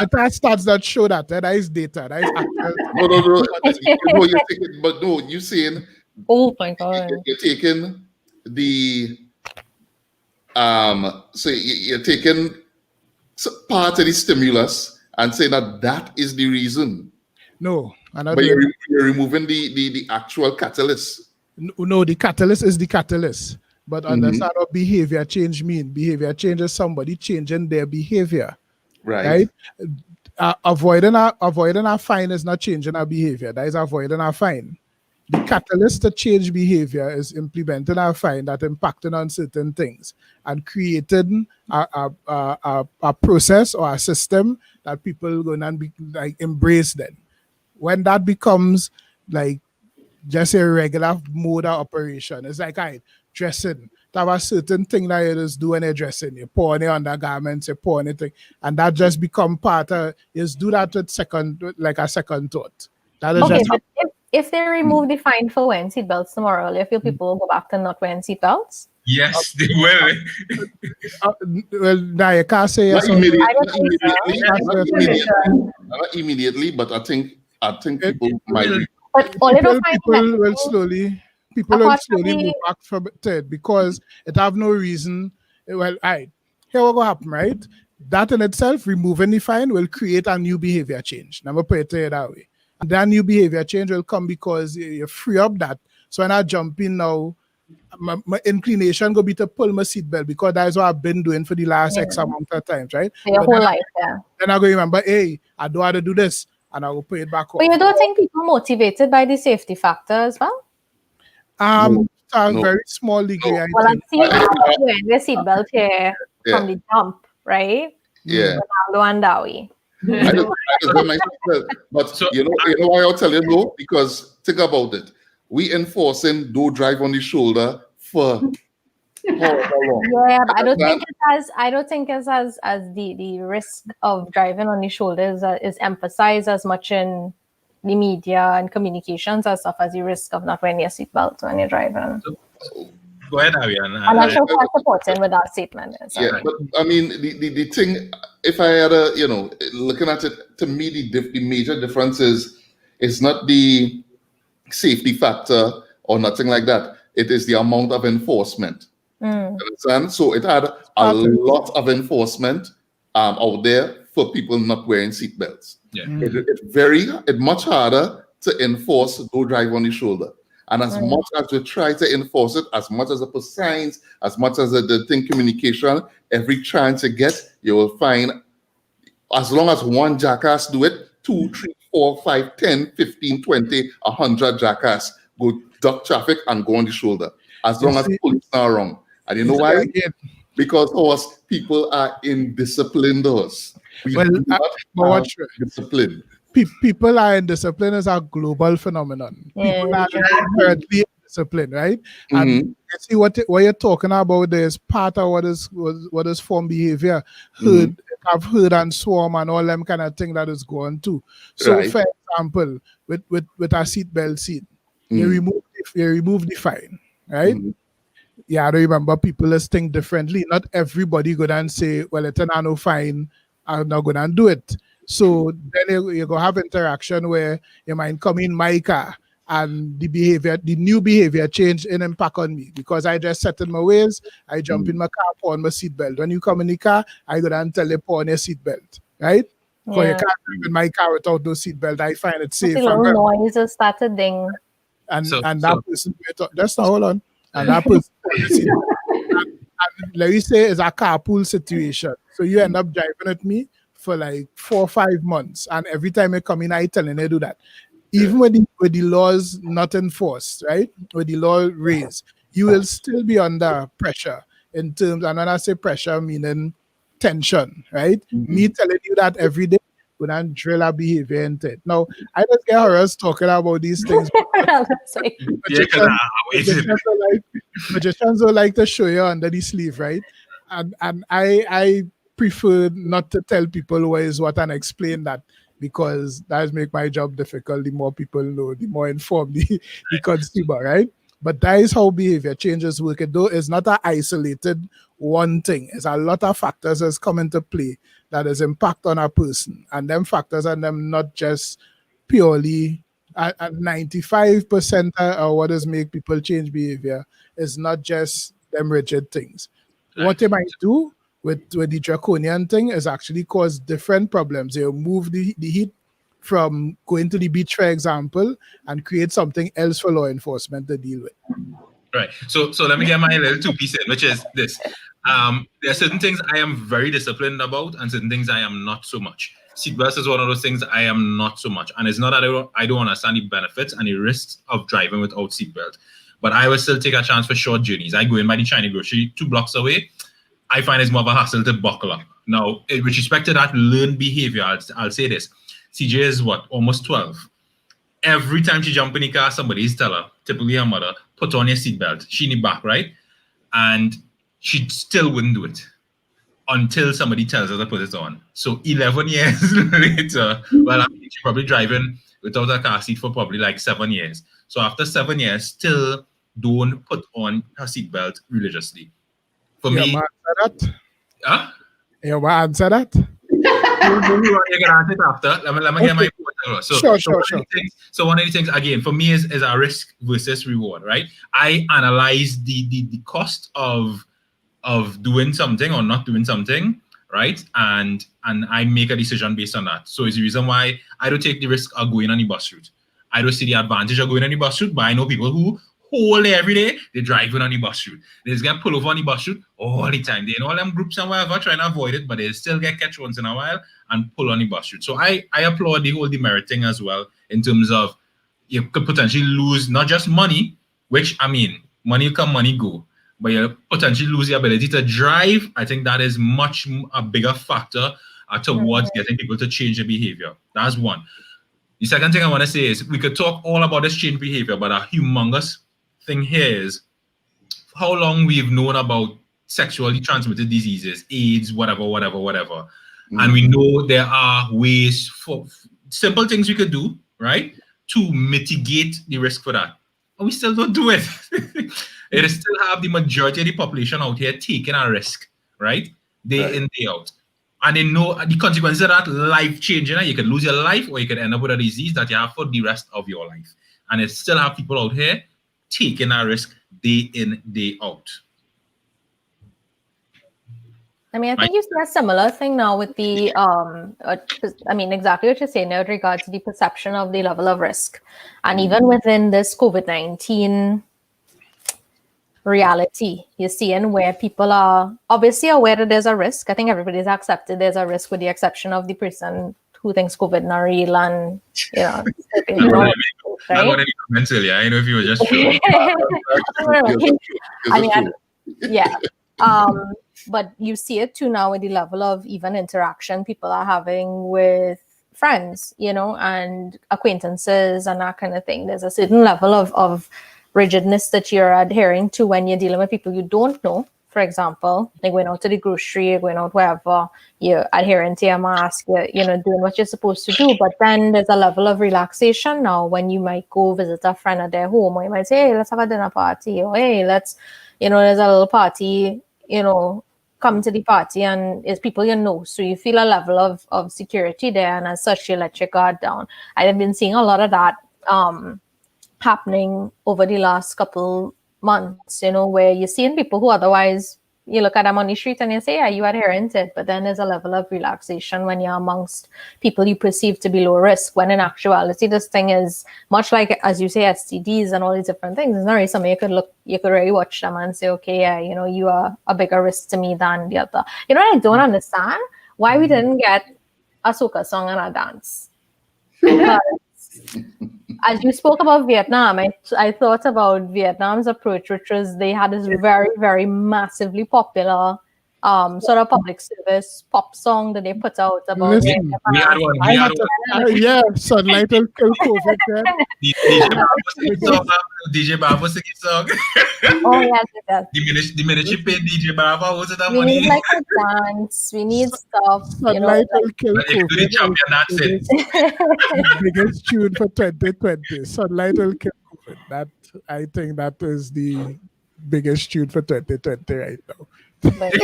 it has stats that show that. That is data. That is actual. No. You're taking, but no, you're saying. Oh my God. You're taking the so you're taking part of the stimulus and saying that is the reason. No, but you're removing the actual catalyst. No, the catalyst is the catalyst. But understand what behavior change mean. Behavior change is somebody changing their behavior. Right? Avoiding a fine is not changing our behavior. That is avoiding a fine. The catalyst to change behavior is implementing a fine that impacting on certain things and creating a process or a system that people going to be like embrace then. When that becomes like just a regular mode of operation, it's like dressing. That was a certain thing that you just do when you're dressing. You pour on your undergarments, you pour on anything, and that just become part of. You just do that with a second thought. That is okay, just but if they remove the fine for wearing seatbelts tomorrow, you feel people will go back to not wearing seatbelts? Yes, they will. Well, now you can't say yes. Not immediately, but I think people might. But people will slowly move back from it because it have no reason. Well, here what will happen, right? That in itself, removing the fine will create a new behavior change. Now, I'm going to put it that way. And that new behavior change will come because you free up that. So when I jump in now, my inclination go be to pull my seatbelt because that's what I've been doing for the last X amount of times, right? Your whole life, yeah. Then I go remember, hey, I don't have to do this, and I will put it back on. But you don't think people motivated by the safety factor as well? To a very small degree. Well, I'm seeing wearing the seatbelt here from the jump, right? Yeah. Ronaldo and Dowie. I just wear my seatbelt. But you know why I'll tell you no? Because think about it. We enforcing don't drive on the shoulder for how long? Yeah, but I don't think it's as the risk of driving on the shoulders is emphasized as much in the media and communications as stuff as the risk of not wearing your seatbelt when you're driving. Go ahead, Ariane. I'm not sure what supporting with that statement is. Yeah, but I mean the thing. If I had looking at it, to me the major difference is it's not the safety factor or nothing like that. It is the amount of enforcement. Understand? So it had a lot of enforcement out there for people not wearing seatbelts. Yeah. It's much harder to enforce don't drive on the shoulder. And as much as we try to enforce it, as much as I put signs, as much as the thing communication, every chance you get, you will find, as long as one jackass do it, 2, 3, 4, 5, 10, 15, 20, 100 jackass go duck traffic and go on the shoulder. As long as police are wrong. And you know why? Because people are indisciplined. Discipline. People are indisciplined is a global phenomenon. People are currently discipline, right? And you see what you're talking about there is part of what is form behavior, have heard and swarm and all them kind of thing that is going too. So Right. for example, with a seatbelt seat, you remove the fine, right? Yeah, I remember people is think differently. Not everybody go and say, well, it's an no fine, I'm not gonna do it. So then you go have interaction where you might come in my car and the new behavior change in impact on me because I just set in my ways, I jump in my car, put on my seatbelt. When you come in the car, I go and tell you put on your seatbelt, right? Because you Yeah. can't drive in my car without no seatbelt. I find it It's safe. a little noise or started ding. And So- that so- person, just now, hold on. And that person, and let me say, it's a carpool situation. So you end up driving with me for like 4 or 5 months, and every time you come in, I telling you do that. Even with the laws not enforced, right? With the law raised, you will still be under pressure in terms. And when I say pressure, meaning tension, right? Me telling you that every day would not drill our behavior into it. Now, I just get harassed talking about these things. That's like, Yeah, 'cause I waited. Magicians don't like to show you under the sleeve, right? And I prefer not to tell people what is what and explain that because that make my job difficult. The more people know, the more informed the consumer, right? But that is how behavior changes work. Though it's not an isolated one thing. It's a lot of factors that's come into play that is impact on a person. And them factors and them not just purely at 95% of what does make people change behavior is not just them rigid things. What they might do with the draconian thing is actually cause different problems. They'll move the heat from going to the beach, for example, and create something else for law enforcement to deal with. Right. So let me get my little two-piece in, which is this. There are certain things I am very disciplined about and certain things I am not so much. Seatbelts is one of those things I am not so much. And it's not that I don't understand the benefits and the risks of driving without seatbelt. But I will still take a chance for short journeys. I go in by the China grocery 2 blocks away. I find it's more of a hassle to buckle up. Now, with respect to that learned behavior, I'll say this. CJ is what? Almost 12. Every time she jump in the car, somebody's tell her, typically her mother, put on your seatbelt. She in the back, right? And she still wouldn't do it until somebody tells her to put it on. So 11 years later, well, I mean, she's probably driving without a car seat for probably like 7 years. So after 7 years, still don't put on her seatbelt religiously. For You me, want to answer that? huh? You want to answer that? You can answer it after. Let me get my point across. Sure. One of the things again for me is a risk versus reward, right? I analyze the cost of doing something or not doing something, right? And I make a decision based on that. So it's the reason why I don't take the risk of going on the bus route. I don't see the advantage of going on the bus route, but I know people who whole day every day they're driving on the bus route. They just get pulled over on the bus route all the time. They in all them groups and whatever trying to avoid it, but they still get catch once in a while and pull on the bus route. So I applaud the whole demerit thing as well in terms of you could potentially lose not just money, which I mean, money come, money go, but you potentially lose the ability to drive. I think that is much a bigger factor towards getting people to change their behavior. That's one. The second thing I want to say is we could talk all about this change behavior, but a humongous thing here is how long we've known about sexually transmitted diseases, AIDS, whatever. And we know there are ways for simple things we could do, right, to mitigate the risk for that. And we still don't do it. It is still have the majority of the population out here taking a risk, right? Day in, day out. And they know the consequences of that life-changing. You could lose your life or you could end up with a disease that you have for the rest of your life. And it still have people out here taking a risk day in, day out. I mean, I think you see a similar thing now with the, I mean, exactly what you're saying in regards to the perception of the level of risk. And even within this COVID-19 reality, you're seeing where people are obviously aware that there's a risk. I think everybody's accepted there's a risk with the exception of the person who thinks COVID not real and, you know, I got any comments earlier. I know if you were just true. I mean, yeah. But you see it too now with the level of even interaction people are having with friends, you know, and acquaintances and that kind of thing. There's a certain level of rigidness that you're adhering to when you're dealing with people you don't know. For example, like going out to the grocery, you're going out wherever, you're adhering to your mask, you're doing what you're supposed to do. But then there's a level of relaxation now when you might go visit a friend at their home, or you might say, hey, let's have a dinner party, or hey, let's, there's a little party, come to the party, and it's people you know. So you feel a level of security there, and as such, you let your guard down. I've been seeing a lot of that happening over the last couple months, where you're seeing people who otherwise you look at them on the street and you say, yeah, you adherent to it. But then there's a level of relaxation when you're amongst people you perceive to be low risk, when in actuality, this thing is much like, as you say, STDs and all these different things. It's not really something you could really watch them and say, okay, yeah, you are a bigger risk to me than the other. I don't understand why we didn't get a soca song and a dance. Because as you spoke about Vietnam, I thought about Vietnam's approach, which was they had this very, very massively popular sort of public service pop song that they put out about. Listen, We had one. We had one. yeah, sunlight will kill COVID. DJ Baba singing song. Oh yes. The minute she paid DJ Baba, was it that We money? need like a dance. We need stuff. Sunlight will kill But if you do the COVID. champion, that's it. Biggest tune for 2020. Sunlight will kill COVID. That, I think that is the biggest tune for 2020 right now. But,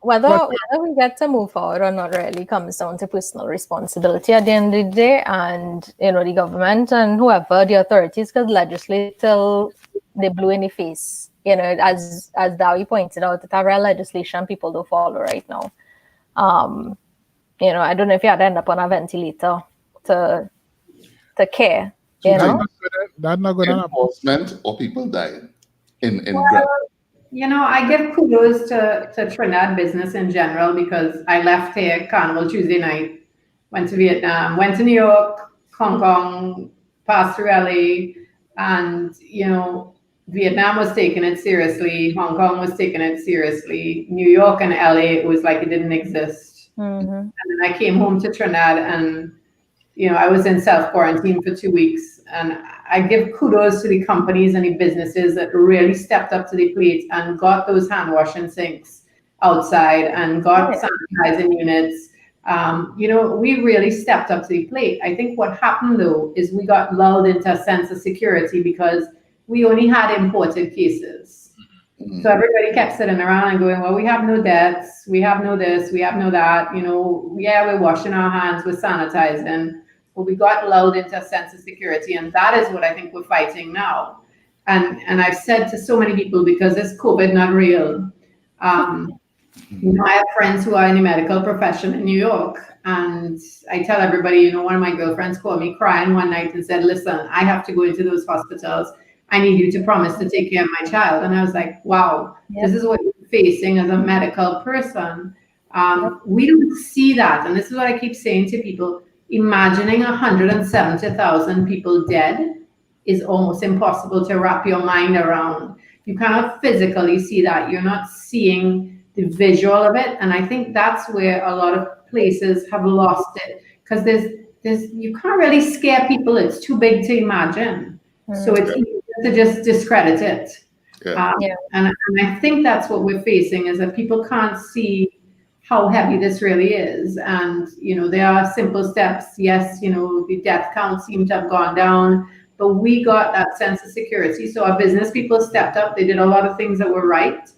whether we get to move forward or not really comes down to personal responsibility at the end of the day, and the government and whoever the authorities could legislate till they blew in the face. As Dawi pointed out, that our legislation people don't follow right now. I don't know if you had to end up on a ventilator to care. That's not going to happen. Enforcement or people dying in Well, I give kudos to Trinidad business in general, because I left here Carnival Tuesday night, went to Vietnam, went to New York, Hong Kong, passed through LA, and Vietnam was taking it seriously, Hong Kong was taking it seriously, New York and LA, it was like it didn't exist. Mm-hmm. And then I came home to Trinidad, and I was in self-quarantine for 2 weeks, and I give kudos to the companies and the businesses that really stepped up to the plate and got those hand washing sinks outside and got sanitizing units. We really stepped up to the plate. I think what happened though is we got lulled into a sense of security because we only had imported cases. Mm-hmm. So everybody kept sitting around and going, well, we have no deaths, we have no this, we have no that, we're washing our hands, we're sanitizing. But we got lulled into a sense of security, and that is what I think we're fighting now. And I've said to so many people, because is COVID not real? I have friends who are in the medical profession in New York, and I tell everybody, one of my girlfriends called me crying one night and said, listen, I have to go into those hospitals. I need you to promise to take care of my child. And I was like, wow, This is what you're facing as a medical person. We don't see that. And this is what I keep saying to people. Imagining 170,000 people dead is almost impossible to wrap your mind around. You cannot physically see that. You're not seeing the visual of it. And I think that's where a lot of places have lost it, because there's you can't really scare people. It's too big to imagine. So it's easy to just discredit it. And I think that's what we're facing, is that people can't see how heavy this really is. And, there are simple steps. Yes, the death count seemed to have gone down, but we got that sense of security. So our business people stepped up. They did a lot of things that were right.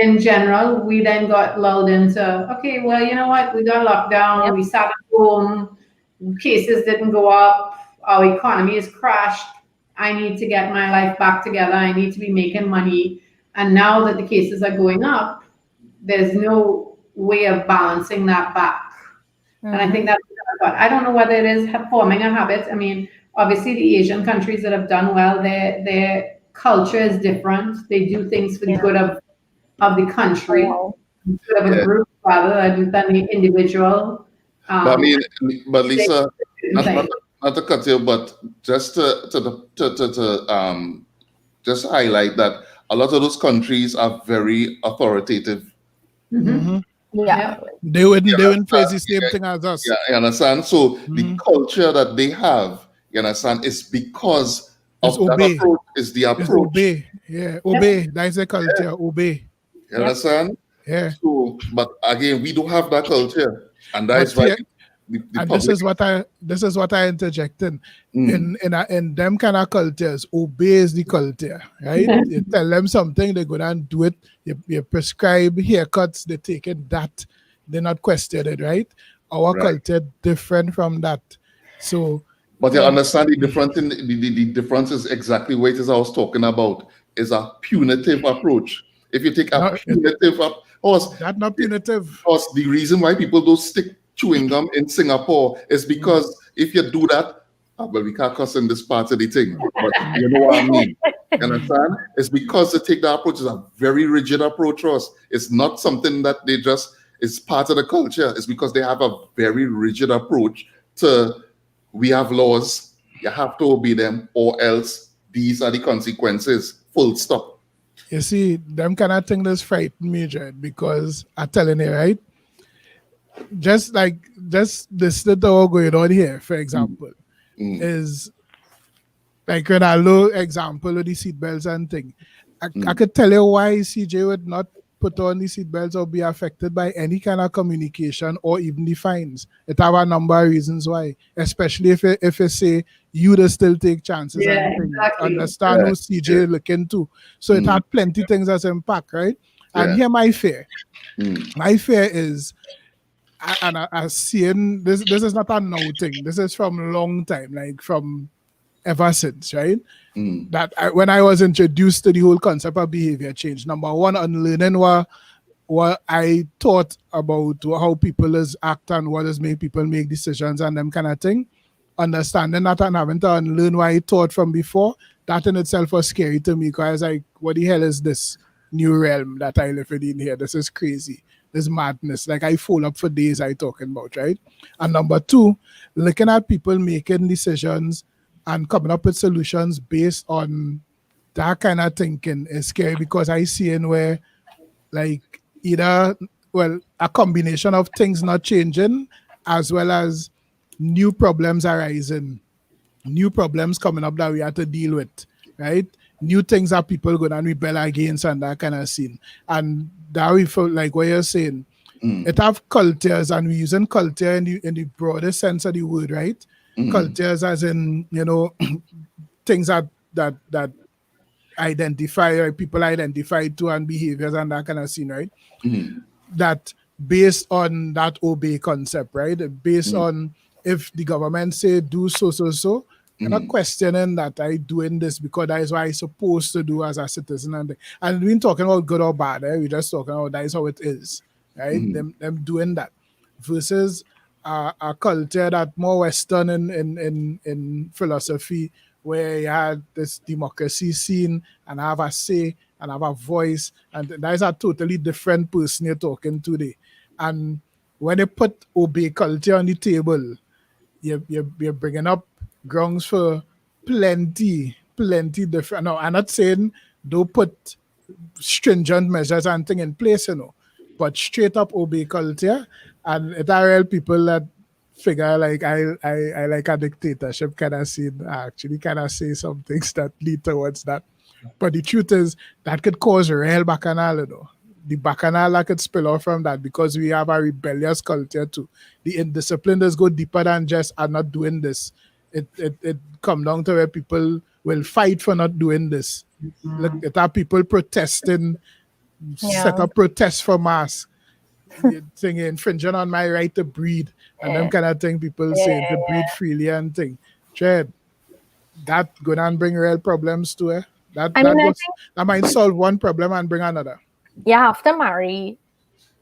In general, we then got lulled into, okay, well, you know what? We got locked down. We sat at home. Cases didn't go up. Our economy is crashed. I need to get my life back together. I need to be making money. And now that the cases are going up, there's no way of balancing that back. And I think that's what I don't know whether it is forming a habit. I mean, obviously the Asian countries that have done well, their culture is different. They do things for the good of the country, good of a group rather than the individual. But Lisa, not to cut you, but just to just highlight that a lot of those countries are very authoritative. Mm-hmm. Yeah. They wouldn't face the same thing as us. Yeah, I understand. So the culture that they have, You understand? It's because It's of that obey. approach. Is the It's approach. obey. Yeah, obey. That's the culture. Obey. You understand? Yeah. So, but again, we don't have that culture, and that But is why here, the and public. this is what I interject in. Mm, In them kind of cultures, obey is the culture, right? You tell them something, they go down and do it. You prescribe haircuts, they take it that. They're not questioned it, right? Our right. culture different from that. So But you Yeah. understand the difference in the difference is exactly what it is I was talking about. Is a punitive approach. If you take a no, punitive approach, that not punitive. because the reason why people don't stick chewing gum in Singapore is because if you do that, well, we can't cuss in this part of the thing, but you know what I mean. You understand? It's because they take that approach is a very rigid approach, Ross. It's not something that they just, it's part of the culture. It's because they have a very rigid approach to, we have laws, you have to obey them, or else these are the consequences. Full stop. You see, them kind of thing that's frighten me, Jed, because I'm telling you, right? Just this little going on here, for example, is like when I look example of the seatbelts and thing. I could tell you why CJ would not put on the seatbelts or be affected by any kind of communication or even the fines. It have a number of reasons why, especially if you say you would still take chances Yeah, and things. exactly. Understand who CJ looking to. So it had plenty things as impact, right? And here my fear. My fear is I seeing this is not a now thing. This is from a long time, like from ever since, right? That when I was introduced to the whole concept of behavior change, number one, unlearning what I thought about how people is act and what is make people make decisions and them kind of thing. Understanding that and having to unlearn what I thought from before, that in itself was scary to me because like, what the hell is this new realm that I live in here? This is crazy. This madness. Like I fall up for days I talking about, right? And number two, looking at people making decisions and coming up with solutions based on that kind of thinking is scary because I see in where like either a combination of things not changing as well as new problems arising, new problems coming up that we have to deal with, right? New things that people go and rebel against and that kind of scene. And that we feel like what you're saying, it have cultures and we're using culture in the broadest sense of the word, right? Cultures as in, things that identify or people identify to and behaviors and that kind of scene, right? That based on that obey concept, right? Based on if the government say do so, you're not questioning that I doing this because that is what I supposed to do as a citizen. And we're talking about good or bad, we're just talking about that is how it is, right? Them doing that versus a culture that more Western in philosophy where you had this democracy scene and have a say and have a voice, and that is a totally different person you're talking to there. And when they put obey culture on the table, you're bringing up grounds for plenty different. No, I'm not saying don't put stringent measures and thing in place, but straight up obey culture, and it are real people that figure like I like a dictatorship kind of scene. I actually kind of say some things that lead towards that. But the truth is that could cause real bacchanal, The bacchanal that could spill off from that because we have a rebellious culture too. The indiscipline does go deeper than just I'm not doing this. It come down to where people will fight for not doing this. Look, it have people protesting, set up protests for mass, thing infringing on my right to breed, and them kind of thing people saying to breed freely and thing. Chad, that gonna bring real problems to it. That I mean, I goes, think that might solve one problem and bring another. you have to marry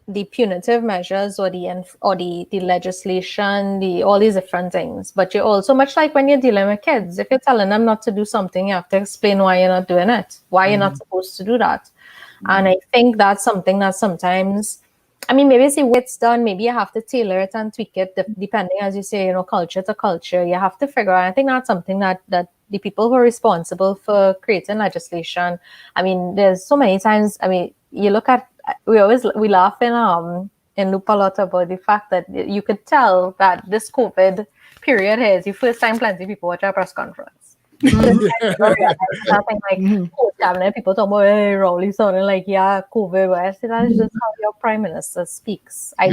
the punitive measures or the legislation, all these different things. But you're also much like when you're dealing with kids. If you're telling them not to do something, you have to explain why you're not doing it, why you're not supposed to do that. And I think that's something that sometimes, I mean, maybe it's the way it's done. Maybe you have to tailor it and tweak it depending, as you say, culture to culture. You have to figure out. I think that's something that the people who are responsible for creating legislation. I mean, there's so many times. I mean, you look at we laugh in Loop a lot about the fact that you could tell that this COVID period here is the first time plenty people watch our press conference. Nothing like post-cabinet people talk about, hey, Rowley sounding like, yeah, COVID. Well, I said, that's just how your prime minister speaks. I've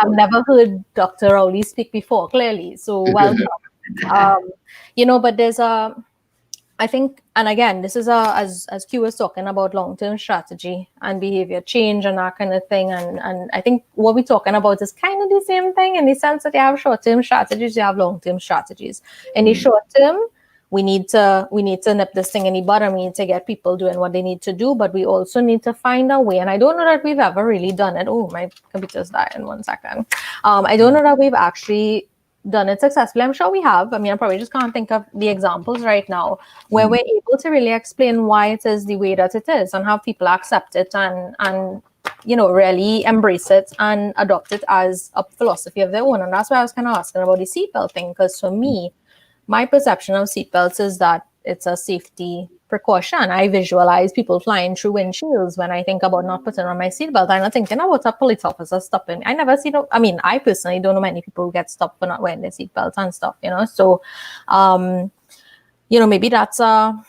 never heard Dr. Rowley speak before, clearly. So welcome. But there's I think, and again, this is as Q was talking about long-term strategy and behavior change and that kind of thing. And I think what we're talking about is kind of the same thing in the sense that you have short-term strategies, you have long-term strategies. In the short term, we need to nip this thing in the bud and we need to get people doing what they need to do, but we also need to find a way. And I don't know that we've ever really done it. Oh, my computer's dying, 1 second. I don't know that we've actually done it successfully. I'm sure we have. I mean, I probably just can't think of the examples right now where we're able to really explain why it is the way that it is and have people accept it and really embrace it and adopt it as a philosophy of their own. And that's why I was kind of asking about the seatbelt thing, because for me, my perception of seatbelts is that it's a safety precaution. I visualize people flying through windshields when I think about not putting on my seatbelt. I'm not thinking about a police officer stopping me. I never see I personally don't know many people who get stopped for not wearing their seatbelts and stuff, So, maybe that'll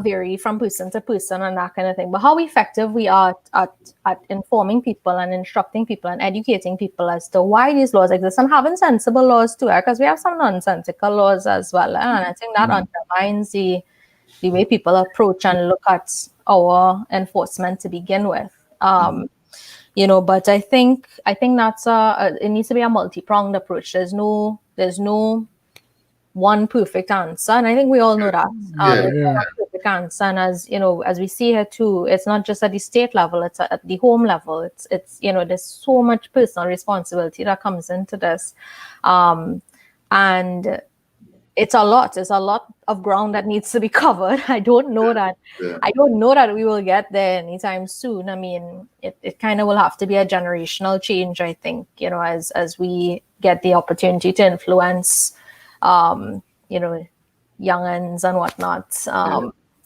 vary from person to person and that kind of thing. But how effective we are at informing people and instructing people and educating people as to why these laws exist and having sensible laws too, because we have some nonsensical laws as well. And I think that undermines the way people approach and look at our enforcement to begin with. But I think that's it needs to be a multi-pronged approach. There's no one perfect answer, and I think we all know that. There's no one perfect answer, and as we see here too, it's not just at the state level; it's at the home level. It's there's so much personal responsibility that comes into this, and it's a lot. There's a lot of ground that needs to be covered. I don't know that we will get there anytime soon. I mean, it kind of will have to be a generational change, I think, as we get the opportunity to influence young'uns and whatnot.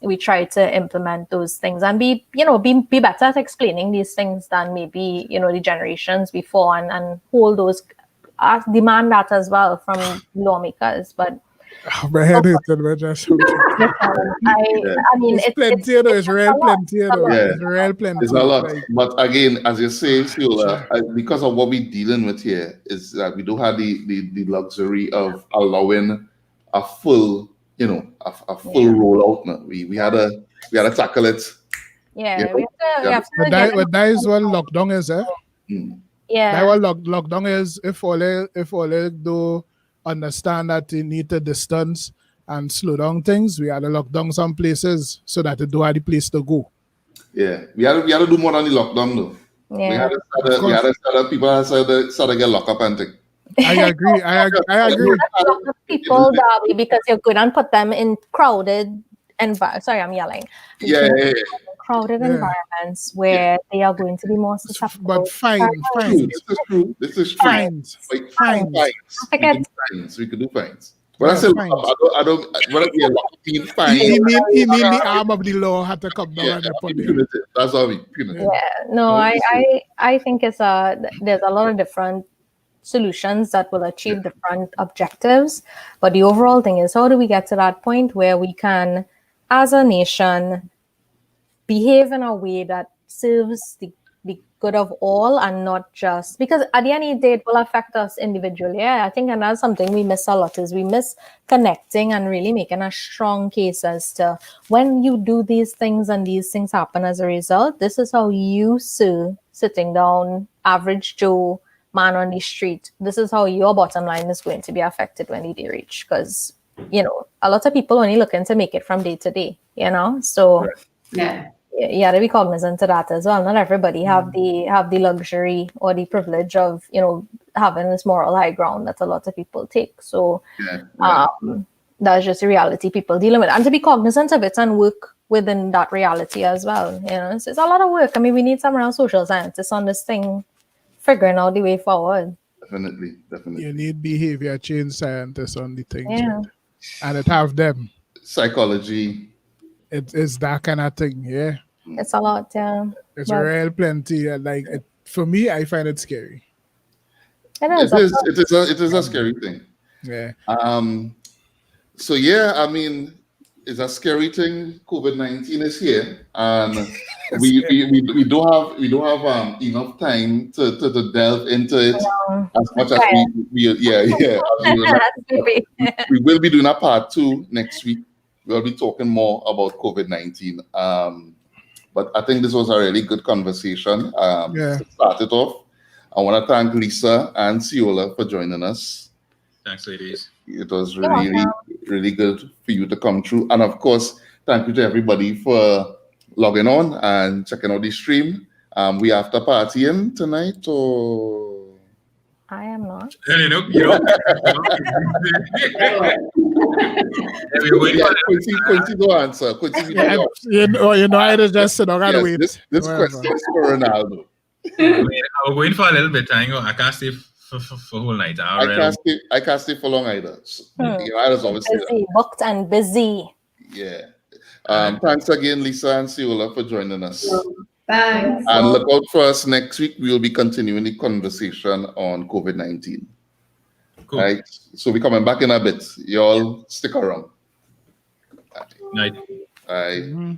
We try to implement those things and be better at explaining these things than maybe, the generations before and hold those, demand that as well from lawmakers. But my head hurting when just I mean, it's plenty, it's real plenty, it's real plenty. It's a lot. But again, as you say, Siola, because of what we're dealing with here, is that we don't have the luxury of allowing a full, a full rollout. Now. We had to tackle it. Yeah, But that is what lockdown is, eh? Yeah. That what lockdown is. If all do understand that they need to distance and slow down things, we had to lock down some places so that they don't have the place to go. Yeah, we had to do more than the lockdown though. Yeah. We had to start people start to get locked up and things. I agree. People that way because you couldn't put them in crowded environments. Sorry, I'm yelling. Crowded environments where they are going to be more susceptible. But fines. This is true. Fines. We could do fines. When I say I don't. When I say a fine, you mean the arm of the law had to come down and put it. That's all we. Yeah. No, I think there's a lot of different solutions that will achieve different objectives, but the overall thing is, how do we get to that point where we can, as a nation, behave in a way that serves the good of all and not just because at the end of the day it will affect us individually. I think, and that's something we miss a lot, is we miss connecting and really making a strong case as to when you do these things and these things happen as a result, this is how you, sir, sitting down, average Joe man on the street, this is how your bottom line is going to be affected when the day reach, because a lot of people only looking to make it from day to day, so you got to be cognizant of that as well. Not everybody have the luxury or the privilege of having this moral high ground that a lot of people take. So that's just the reality people dealing with, and to be cognizant of it and work within that reality as well. It's a lot of work. I mean, we need some real social scientists on this thing, figuring out the way forward. Definitely. You need behavior change scientists on the thing, and it have them. Psychology. It's that kind of thing, yeah. It's a lot, yeah. It's real plenty. For me, I find it scary. It It is, of is. course. It is a scary thing. Yeah. So yeah, I mean, it's a scary thing. COVID-19 is here, and we don't have enough time to delve into it Um, as much as okay. as we would like. Has to be. We will be doing a part 2 next week. We'll be talking more about COVID-19. But I think this was a really good conversation. Yeah. To start it off, I want to thank Lisa and Ciola for joining us. Thanks, ladies. It was You're really, welcome. really good for you to come through. And of course, thank you to everybody for logging on and checking out the stream. We after partying tonight, or I am not. And we're waiting yeah, for Quincy, don't answer. Quincy, we Yeah, don't you know, I just sit down and Yes, wait. this Whatever. question is for Ronaldo. I'm waiting for a little bit. I can't stay for whole night. I can't stay for long either. So, Hmm. you know, I just always say that. Busy, booked and busy. Yeah. Thanks again, Lisa and Ciola, for joining us. Thanks. And look out for us next week. We will be continuing the conversation on COVID-19. Cool. Right. So we're coming back in a bit. Y'all stick around. Night. Bye. Mhm.